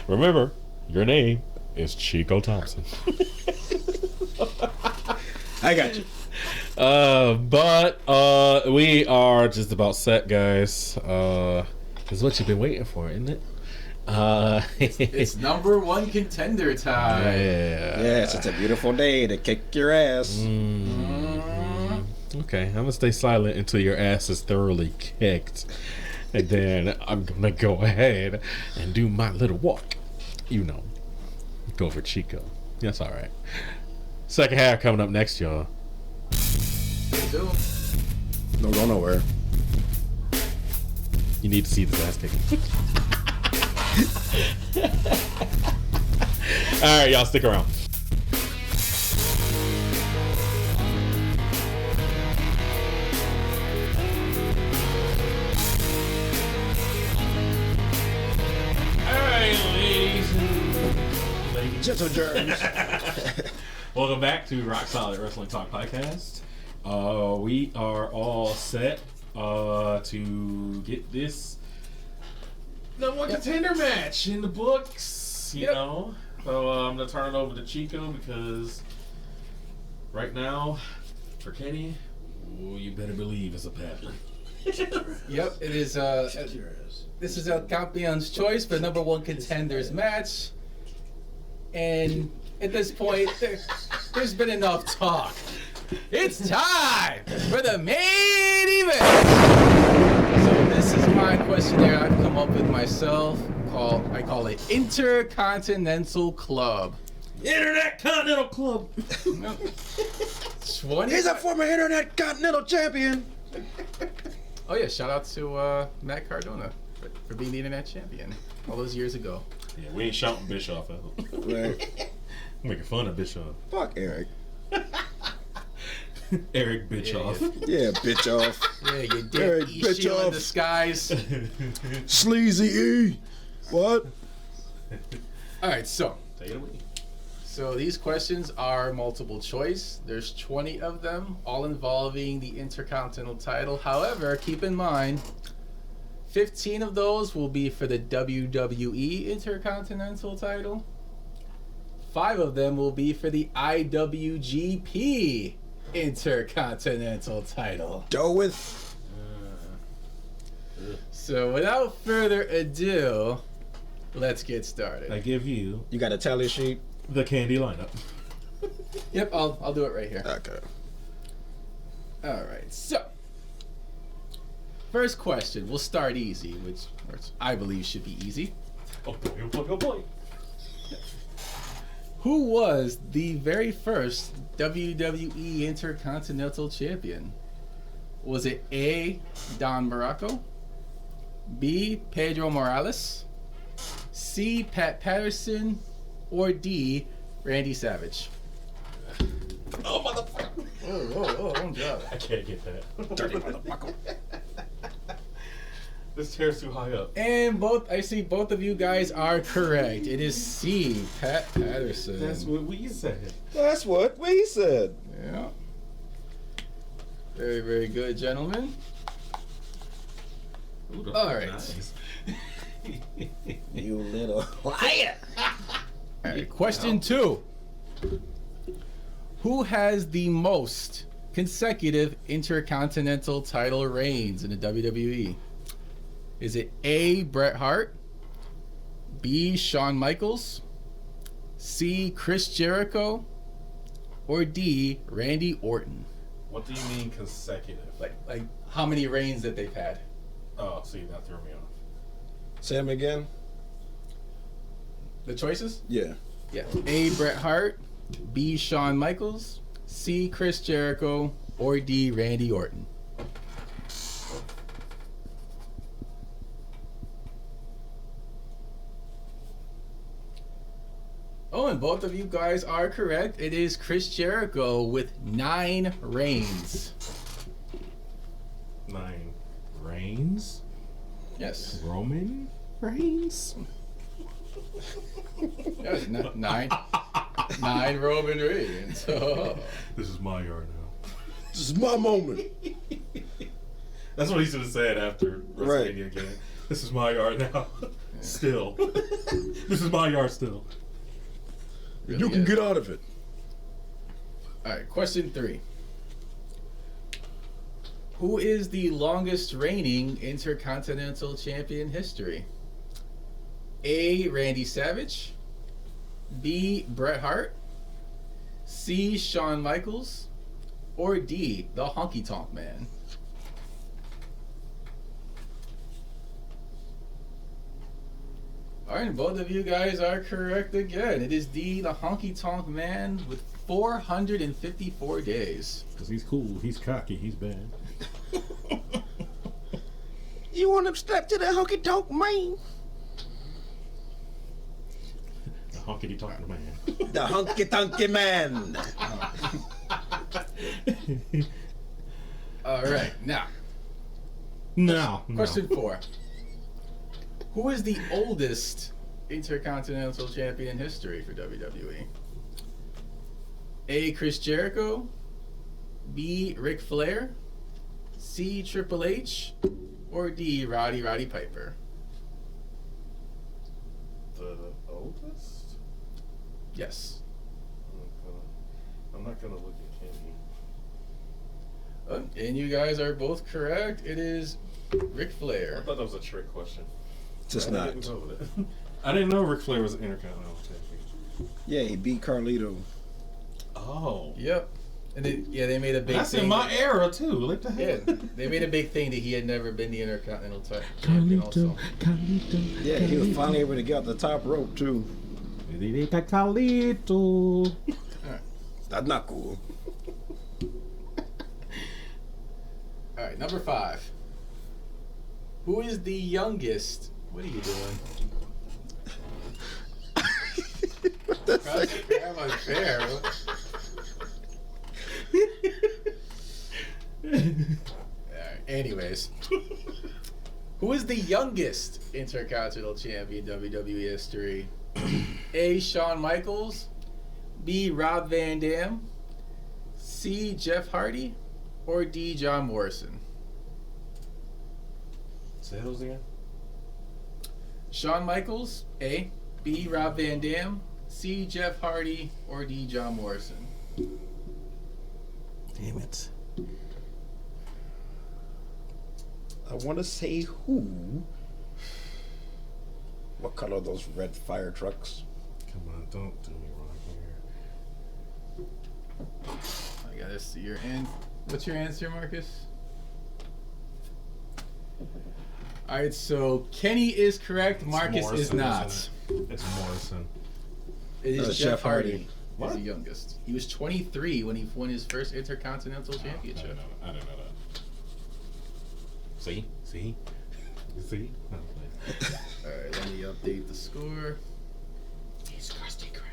Remember, your name is Chico Thompson. I got you. But we are just about set, guys. This is what you've been waiting for, isn't it? It's #1 contender time. Yes, it's a beautiful day to kick your ass. Okay, I'm gonna stay silent until your ass is thoroughly kicked, and then I'm gonna go ahead and do my little walk. Go for Chico. That's all right. Second half coming up next, y'all. Don't go nowhere. You need to see this ass kicking. All right, y'all, stick around. Gentle germs. Welcome back to Rock Solid Wrestling Talk Podcast. We are all set to get this #1 contender match in the books, you know. So I'm gonna turn it over to Chico because right now, for Kenny, you better believe it's a pattern. Yep, it is. This is El Campion's choice for #1 contenders match. And at this point, there's been enough talk. It's time for the main event. So this is my questionnaire I've come up with myself. I call it Intercontinental Club. Internet Continental Club. He's a former Internet Continental Champion. Oh yeah, shout out to Matt Cardona for being the Internet Champion all those years ago. Yeah, we ain't shouting Bischoff out. Right. Making fun of Bischoff. Fuck Eric. Eric Bischoff. Yeah, bitch off. Yeah, you did Eric Ishii in disguise. Sleazy E. What? Alright, so. Take it away. So these questions are multiple choice. There's 20 of them, all involving the Intercontinental title. However, keep in mind, 15 of those will be for the WWE Intercontinental title. 5 of them will be for the IWGP Intercontinental title. Go with. So without further ado, let's get started. I give you. You got a tally sheet? The candy lineup. Yep, I'll do it right here. Okay. Alright, so. First question. We'll start easy, which I believe should be easy. Oh boy, oh boy, oh boy. Who was the very first WWE Intercontinental Champion? Was it A, Don Muraco, B, Pedro Morales, C, Pat Patterson, or D, Randy Savage? Oh, motherfucker. Oh, don't drop it. I can't get that. Dirty motherfucker. This chair's too high up. And I see both of you guys are correct. It is C, Pat Patterson. That's what we said. That's what we said. Yeah. Very, very good, gentlemen. Ooh, all right. Nice. You little liar. All right, question 2. Who has the most consecutive Intercontinental title reigns in the WWE? Is it A, Bret Hart, B, Shawn Michaels, C, Chris Jericho, or D, Randy Orton? What do you mean consecutive? Like how many reigns that they've had? Oh, see, that threw me off. Say him again? The choices? Yeah. Yeah. A, Bret Hart, B, Shawn Michaels, C, Chris Jericho, or D, Randy Orton. Oh, and both of you guys are correct. It is Chris Jericho with 9 reigns. 9 reigns? Yes. Roman Reigns? Yes, 9 Roman Reigns. Oh. This is my yard now. This is my moment. That's what he should have said after Wrestlemania game. This is my yard now. Still. This is my yard still. Really You can is. get out of it. Alright, question 3. Who is the longest reigning Intercontinental Champion in history? A, Randy Savage, B, Bret Hart, C, Shawn Michaels, or D, the Honky Tonk Man? Alright, both of you guys are correct again. It is D, the Honky Tonk Man, with 454 days. Because he's cool, he's cocky, he's bad. You want to step to the honky tonk man? The honky tonk man. The honky tonky man. Alright, now, No. question 4. Who is the oldest Intercontinental Champion in history for WWE? A, Chris Jericho, B, Ric Flair, C, Triple H, or D, Roddy Piper? The oldest? Yes. I'm not gonna look at Kenny. And you guys are both correct. It is Ric I Flair. thought that was a trick question. Just I not. didn't know that. I didn't know Ric Flair was an Intercontinental Champion. Yeah, he beat Carlito. Oh. Yep. And they made a big That's thing. in my era, too. What the hell? Yeah, they made a big thing that he had never been the Intercontinental champion also. Carlito. Yeah, he was finally able to get off the top rope, too. Carlito. That's not cool. All right, number 5. Who is the youngest? What are you doing? That's unfair. Anyways, who is the youngest Intercontinental Champion in WWE history? A. Shawn Michaels, B. Rob Van Dam, C. Jeff Hardy, or D. John Morrison? Say those again. Shawn Michaels, A. B. Rob Van Dam, C. Jeff Hardy, or D. John Morrison? Damn it. I want to say who. What color are those red fire trucks? Come on, don't do me wrong here. I gotta see your answer. What's your answer, Marcus? Alright, so Kenny is correct, Marcus Morrison, is not. It's Morrison. It is Jeff Hardy. What? He's the youngest. He was 23 when he won his first Intercontinental Championship. I didn't know that. See? Alright, let me update the score. He's Krusty Krab.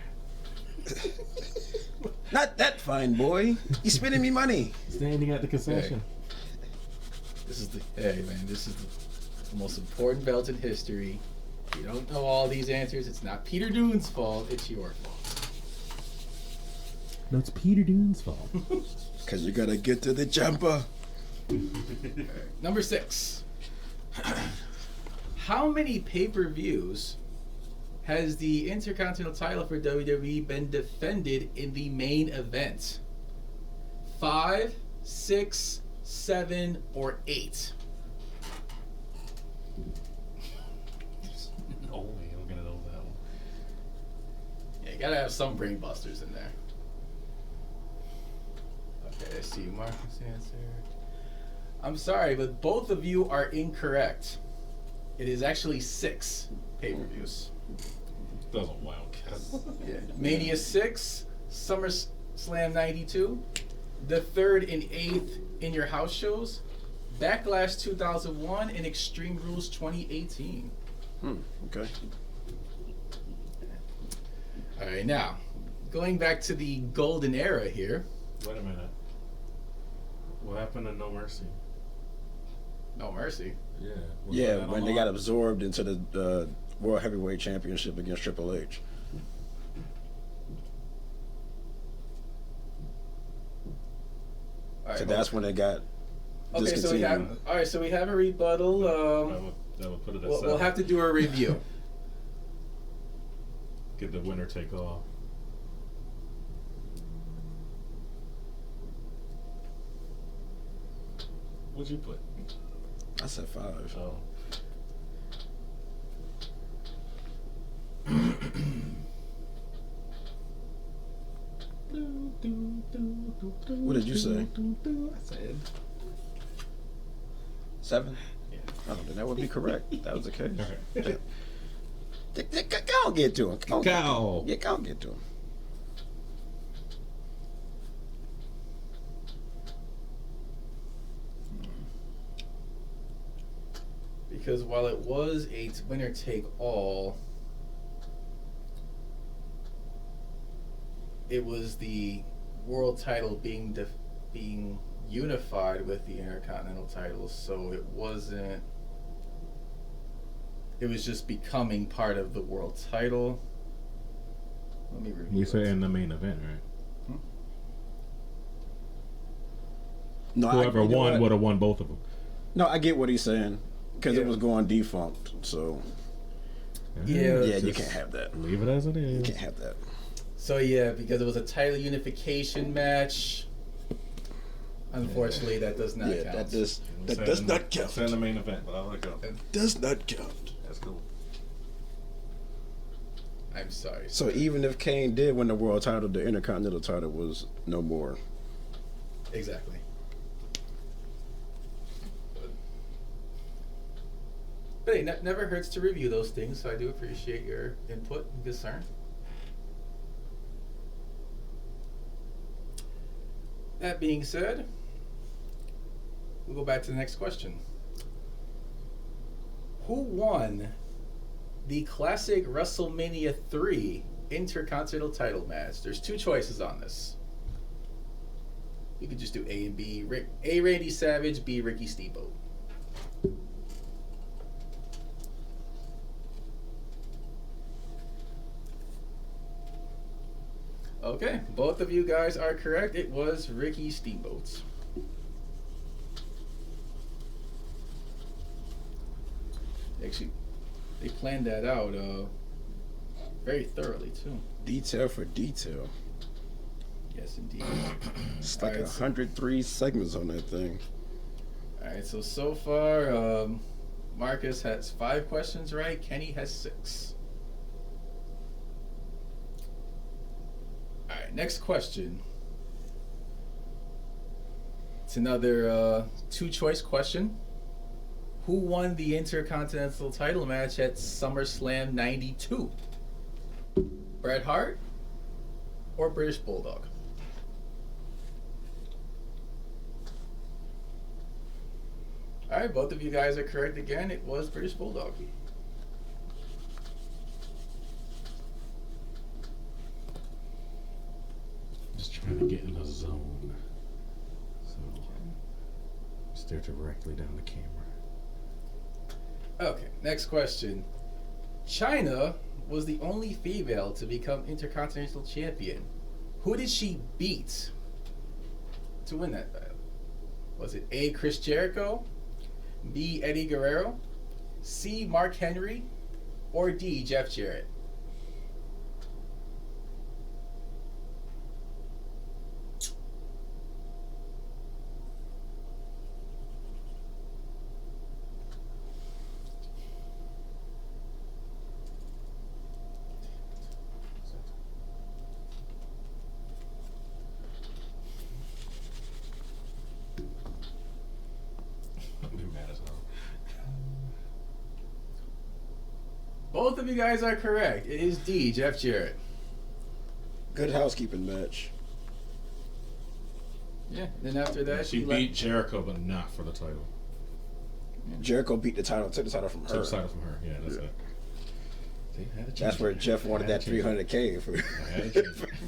Not that fine, boy. He's spending me money. Standing at the concession. This is the most important belt in history. If you don't know all these answers, it's not Peter Doone's fault, it's your fault. No, it's Peter Doone's fault. Because you got to get to the jumper. Number 6. How many pay-per-views has the Intercontinental title for WWE been defended in the main event? 5, 6, 7, or 8? No way I'm gonna know that one. Yeah, you gotta have some brain busters in there. Okay, I see Marcus answered. I'm sorry, but both of you are incorrect. It is actually 6 pay-per-views. Doesn't wow. Yeah. Mania 6, SummerSlam 92, the 3rd and 8th in your house shows, Backlash 2001, and Extreme Rules 2018. Okay. All right, now going back to the golden era here. Wait a minute. What happened to No Mercy? No Mercy. Yeah. Yeah, when they got absorbed into the World Heavyweight Championship against Triple H. All right, So that's when they got discontinued. So we have a rebuttal. That would put it at We'll 7. have to do a review. Get the winner take all. What'd you put? I said 5. Oh. What did you say? I said 7? Yeah. Oh, then that would be correct. That was the case. Okay. Go on, get to him. Go. Yeah, go on, get to him. Because while it was a winner take all, it was the world title being unified with the Intercontinental title, so it wasn't. It was just becoming part of the world title. Let me review. You say in the main event, right? No, Whoever won would have won both of them. No, I get what he's saying. Because it was going defunct, so... Yeah, you can't have that. Leave it as it is. You can't have that. So yeah, because it was a title unification match. Unfortunately, that does not count. that does not count. It's in the main event, but I'll let go. It does not count. That's cool. I'm sorry. So even if Kane did win the world title, the Intercontinental title was no more. Exactly. But hey, never hurts to review those things, so I do appreciate your input and concern. That being said, we'll go back to the next question. Who won the classic WrestleMania 3 Intercontinental title match? There's two choices on this. You could just do A and B. A, Randy Savage, B, Ricky Steamboat. Okay, both of you guys are correct. It was Ricky Steamboat. Actually, they planned that out very thoroughly, too. Detail for detail. Yes, indeed. It's like 103 segments on that thing. Alright, so far, Marcus has 5 questions right. Kenny has 6. Alright, next question. It's another 2-choice question. Who won the Intercontinental title match at SummerSlam 92? Bret Hart or British Bulldog? Alright, both of you guys are correct again. It was British Bulldog. Just trying to get in the zone. So, stare directly down the camera. Okay, next question. Chyna was the only female to become Intercontinental Champion. Who did she beat to win that title? Was it A, Chris Jericho, B, Eddie Guerrero, C, Mark Henry, or D, Jeff Jarrett? Both of you guys are correct. It is D, Jeff Jarrett. Good housekeeping match. Yeah, then after that, she beat Jericho, but not for the title. Yeah. Jericho beat the title, took the title from her. Took the title from her, yeah, that's it. That's where Jeff wanted that $300K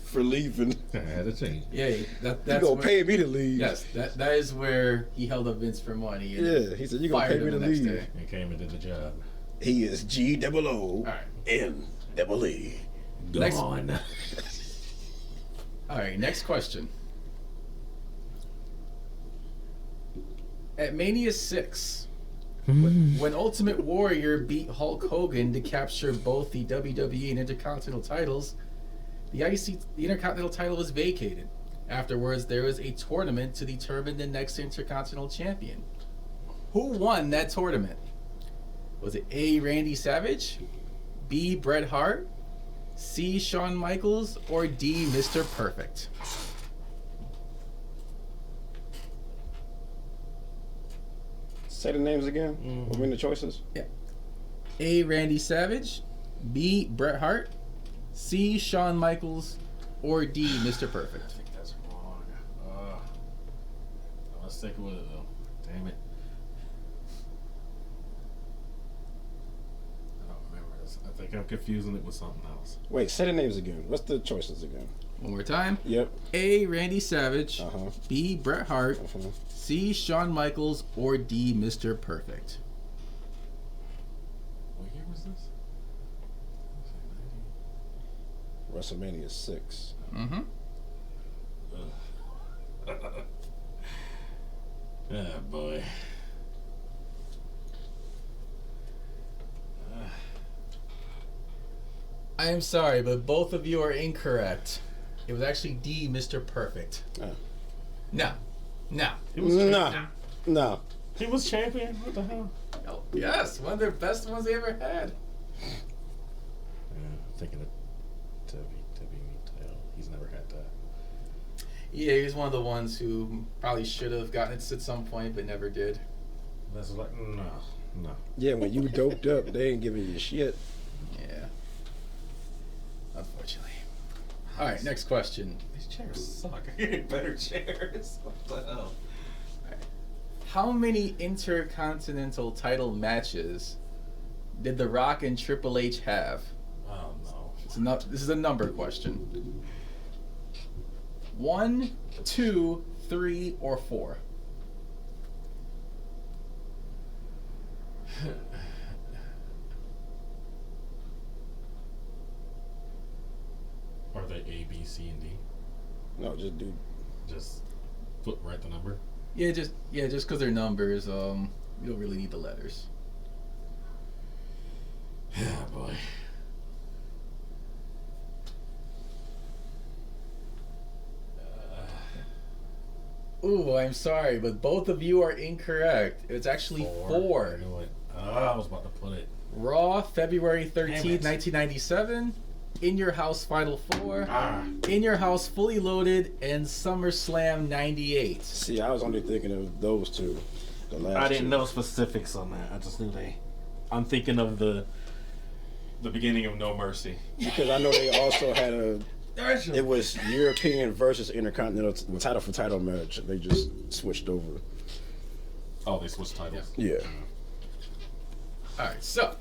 for leaving. I had to change. Yeah, that's you gonna pay me to leave. Yes, that is where he held up Vince for money. Yeah, he said you gonna pay me to leave. He came and did the job. He is GOONEE. Gone. All right, next question. At Mania 6, when Ultimate Warrior beat Hulk Hogan to capture both the WWE and Intercontinental titles, the Intercontinental title was vacated. Afterwards, there was a tournament to determine the next Intercontinental champion. Who won that tournament? Was it A, Randy Savage, B, Bret Hart, C, Shawn Michaels, or D, Mr. Perfect? Say the names again. What were the choices? Yeah. A, Randy Savage, B, Bret Hart, C, Shawn Michaels, or D, Mr. Perfect? I think that's wrong. Let's stick with it though. Damn it. I don't remember this. I think I'm confusing it with something else. Wait, say the names again. What's the choices again? One more time. Yep. A, Randy Savage, B, Bret Hart, C, Shawn Michaels, or D, Mr. Perfect? What year was this? WrestleMania 6. Oh boy. I am sorry, but both of you are incorrect. It was actually D, Mr. Perfect. No. He was No. He was champion? What the hell? Oh, yes, one of their best ones they ever had. thinking of WWE title. He's never had that. Yeah, he's one of the ones who probably should have gotten it at some point, but never did. That's like, no. Yeah, when you doped up, they ain't giving you shit. Yeah. Unfortunately. All right, next question. These chairs suck. I need better chairs. What the hell? How many Intercontinental title matches did The Rock and Triple H have? Oh, no. This is a number question. 1, 2, 3, or 4? Are they A, B, C, and D? No, Just write the number. Yeah, just because they're numbers. You don't really need the letters. Yeah, boy. Ooh, I'm sorry, but both of you are incorrect. It's actually 4. I knew it. I was about to put it. Raw, February 13th, 1997. In Your House Final 4. In Your House Fully Loaded, and SummerSlam 98. See, I was only thinking of those two. The last I didn't two. know specifics on that. I just knew they. I'm thinking of the beginning of No Mercy. Because I know they also had it was European versus Intercontinental title for title match. They just switched over. Oh, they switched titles. Yeah. All right, so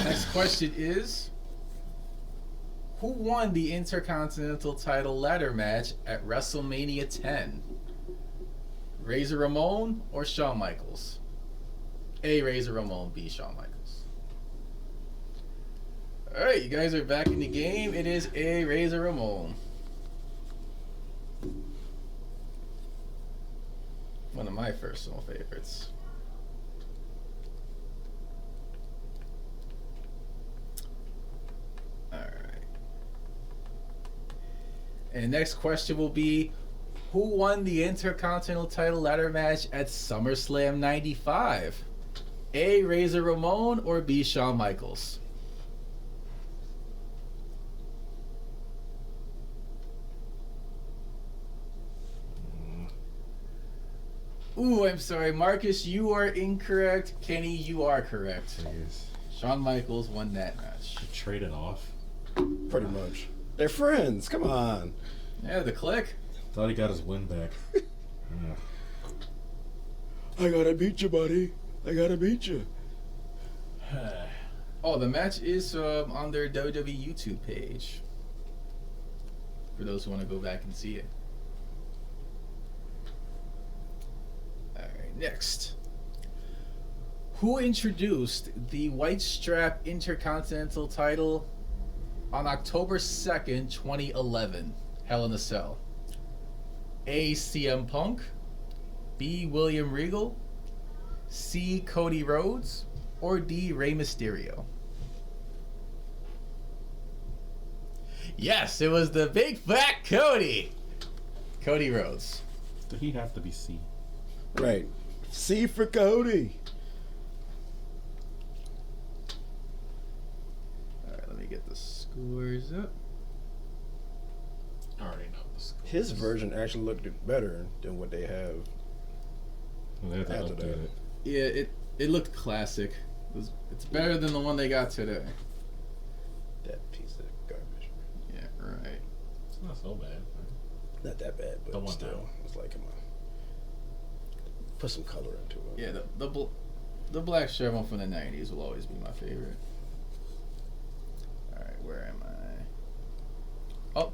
next question is, who won the Intercontinental title ladder match at WrestleMania 10? Razor Ramon or Shawn Michaels? A, Razor Ramon, B, Shawn Michaels. Alright, you guys are back in the game. It is A, Razor Ramon. One of my personal favorites. Alright. And next question will be, who won the Intercontinental title ladder match at SummerSlam 95? A, Razor Ramon or B, Shawn Michaels? Ooh, I'm sorry. Marcus, you are incorrect. Kenny, you are correct. Jeez. Shawn Michaels won that match. Traded off. Pretty much. They're friends. Come on. Yeah, the click. Thought he got his win back. Yeah. I gotta beat you, buddy. I gotta beat you. Oh, the match is on their WWE YouTube page. For those who want to go back and see it. Alright, next. Who introduced the White Strap Intercontinental title on October 2nd, 2011? Hell in a Cell. A, CM Punk. B, William Regal. C, Cody Rhodes. Or D, Rey Mysterio. Yes, it was the big fat Cody. Cody Rhodes. Did he have to be C? Right. C for Cody. Alright, let me get the scores up. I already know the score. His version actually looked better than what they have. Well, they had to After update that. it. Yeah, it looked classic. It's better than the one they got today. That piece of garbage. Yeah, right. It's not so bad. Not that bad, but The one still. now. It's like, come on. Put some color into it. Yeah, the black shirt one from the 90s will always be my favorite. Alright, where am I? Oh,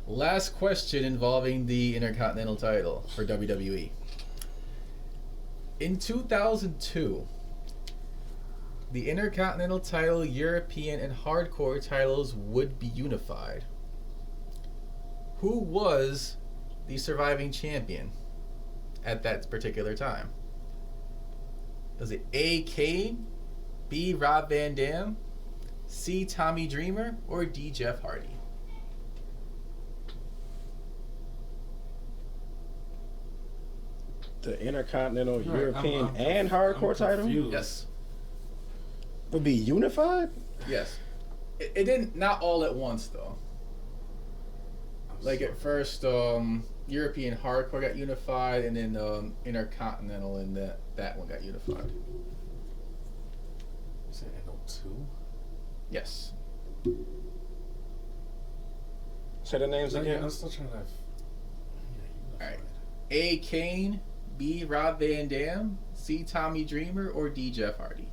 last question involving the Intercontinental title for WWE. In 2002, the Intercontinental title, European, and Hardcore titles would be unified. Who was the surviving champion at that particular time? Was it A, Kane, B, Rob Van Dam, C, Tommy Dreamer, or D, Jeff Hardy? The Intercontinental, Right, European, I'm and Hardcore I'm title? confused. Yes. Would be unified? Yes. It didn't, not all at once though. Like at first, European Hardcore got unified, and then Intercontinental and that one got unified. Is it NO2? Yes. Say the names again. I'm still trying to. Alright. A. Kane, B. Rob Van Dam, C. Tommy Dreamer, or D. Jeff Hardy?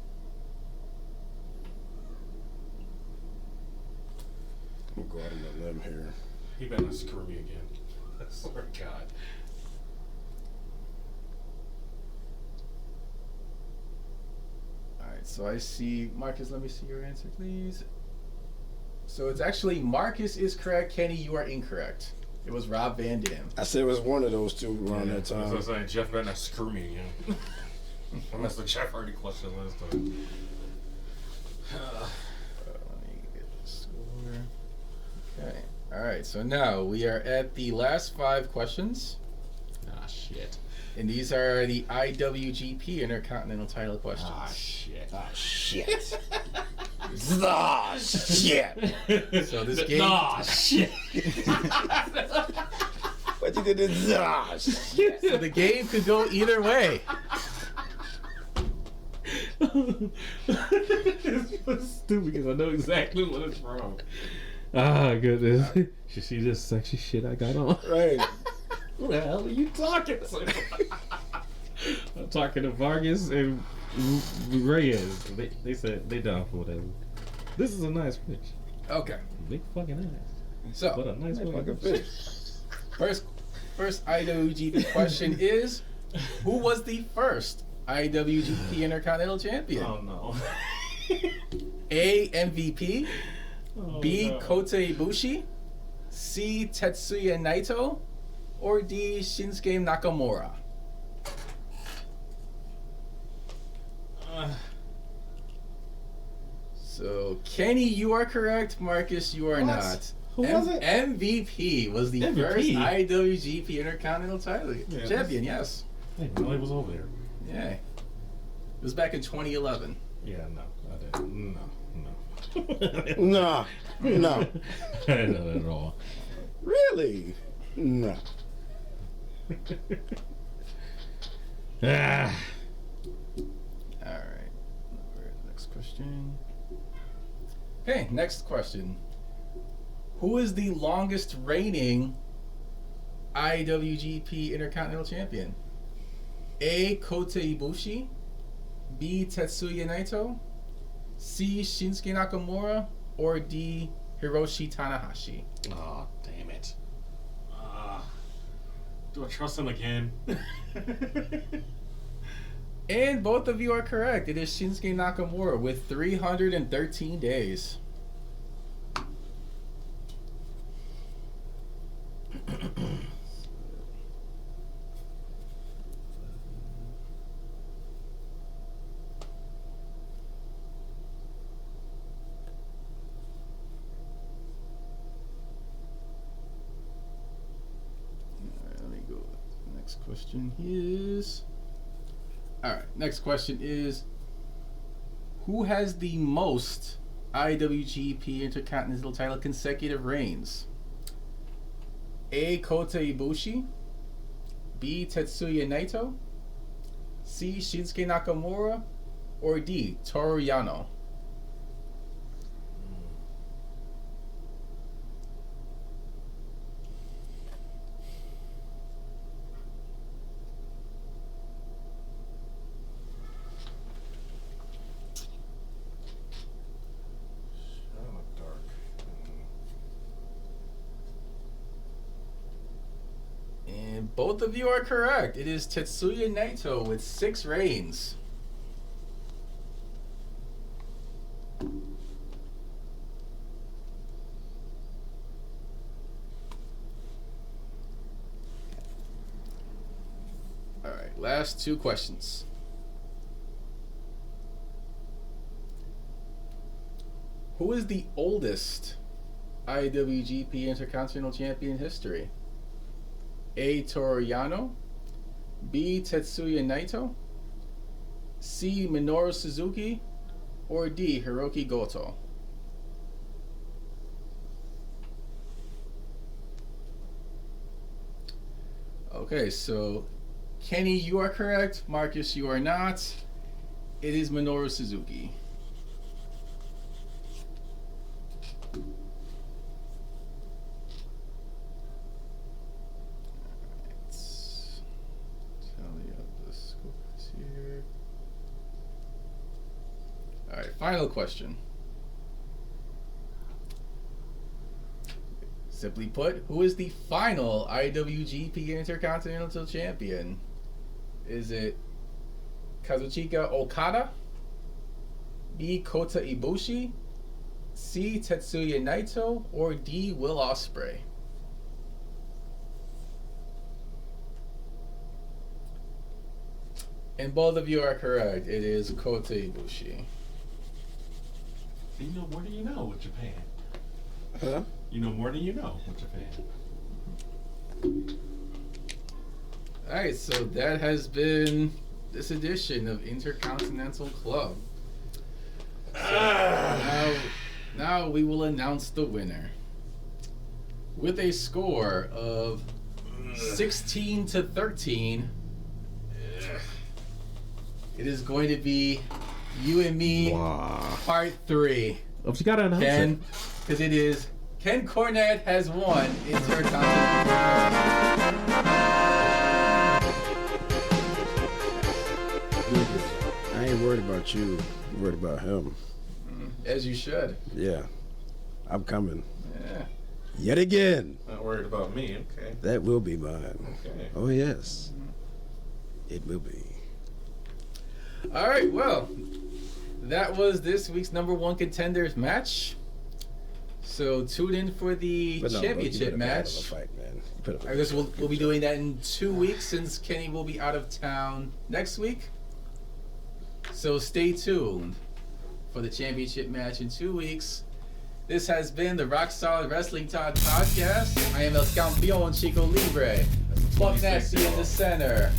I'm going to go out on a limb here. He better not screw me again. I swear to God. Alright, so I see Marcus. Let me see your answer, please. So it's actually Marcus is correct. Kenny, you are incorrect. It was Rob Van Dam. I said it was one of those two around that time. That's what I'm saying. Jeff better not screw me again. Unless the Jeff Hardy question last time. Let me get the score. Okay. Alright, so now we are at the last 5 questions. Ah, shit. And these are the IWGP Intercontinental title questions. Ah, shit. Ah, shit. Ah, shit. So this game. Ah, shit. What you did is ah, shit. So the game could go either way. It's stupid because I know exactly what it's from. Ah, goodness. You see this sexy shit I got on? Right. Who the hell are you talking to? I'm talking to Vargas and Reyes. They said they down for whatever. This is a nice pitch. Okay. Big fucking ass. So What a nice fucking fish. first IWGP question is, who was the first IWGP Intercontinental Champion? Oh no. A. MVP, Oh, B. no. Kota Ibushi, C. Tetsuya Naito, or D. Shinsuke Nakamura? So Kenny, you are correct. Marcus, you are What? not. Who was it? MVP was the MVP? first IWGP Intercontinental title Yeah, champion. Yes. I didn't know he was over there. Yeah. It was back in 2011. Yeah, no. I didn't. No. Nah. No. I didn't know that at all. Really? No. Ah. All right. Next question. Okay, next question. Who is the longest reigning IWGP Intercontinental Champion? A. Kota Ibushi, B. Tetsuya Naito, C. Shinsuke Nakamura, or D. Hiroshi Tanahashi? Oh, damn it. Do I trust him again? And both of you are correct. It is Shinsuke Nakamura with 313 days. Let me go. Next question is. Alright, next question is, who has the most IWGP Intercontinental title consecutive reigns? A. Kota Ibushi, B. Tetsuya Naito, C. Shinsuke Nakamura, or D. Toru Yano? And both of you are correct. It is Tetsuya Naito with 6 reigns. Alright, last 2 questions. Who is the oldest IWGP Intercontinental Champion in history? A. Toru Yano, B. Tetsuya Naito, C. Minoru Suzuki, or D. Hiroki Goto? Okay, so Kenny, you are correct. Marcus, you are not. It is Minoru Suzuki. Alright, final question. Simply put, who is the final IWGP Intercontinental Champion? Is it Kazuchika Okada? B. Kota Ibushi? C. Tetsuya Naito? Or D. Will Ospreay? And both of you are correct. It is Kota Ibushi. You know more than you know with Japan. Huh? You know more than you know with Japan. Alright, so that has been this edition of Intercontinental Club. So now we will announce the winner. With a score of 16-13, it is going to be you and me, part 3. Oh, you gotta announce Ken, because it is Ken Cornette has won Intercontinental. I ain't worried about you. I'm worried about him. As you should. Yeah. I'm coming. Yeah. Yet again. Not worried about me, okay. That will be mine. Okay. Oh, yes. It will be. All right, well, that was this week's #1 Contenders match. So tune in for the championship match. Fight, man. I guess we'll be doing that in 2 weeks since Kenny will be out of town next week. So stay tuned for the championship match in 2 weeks. This has been the Rock Solid Wrestling Talk podcast. I am El Campeon Chico Libre. Buc Nasty in the center.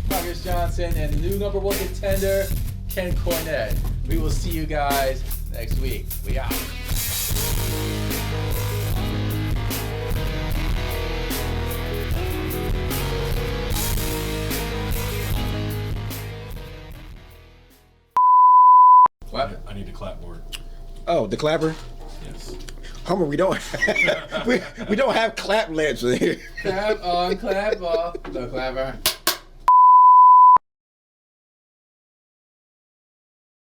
Marcus Johnson and the new #1 contender, Ken Cornette. We will see you guys next week. We out. What? I need a clapboard. Oh, the clapper? Yes. Homer, we don't we don't have clap legs in here. Clap on, clap off. The clapper.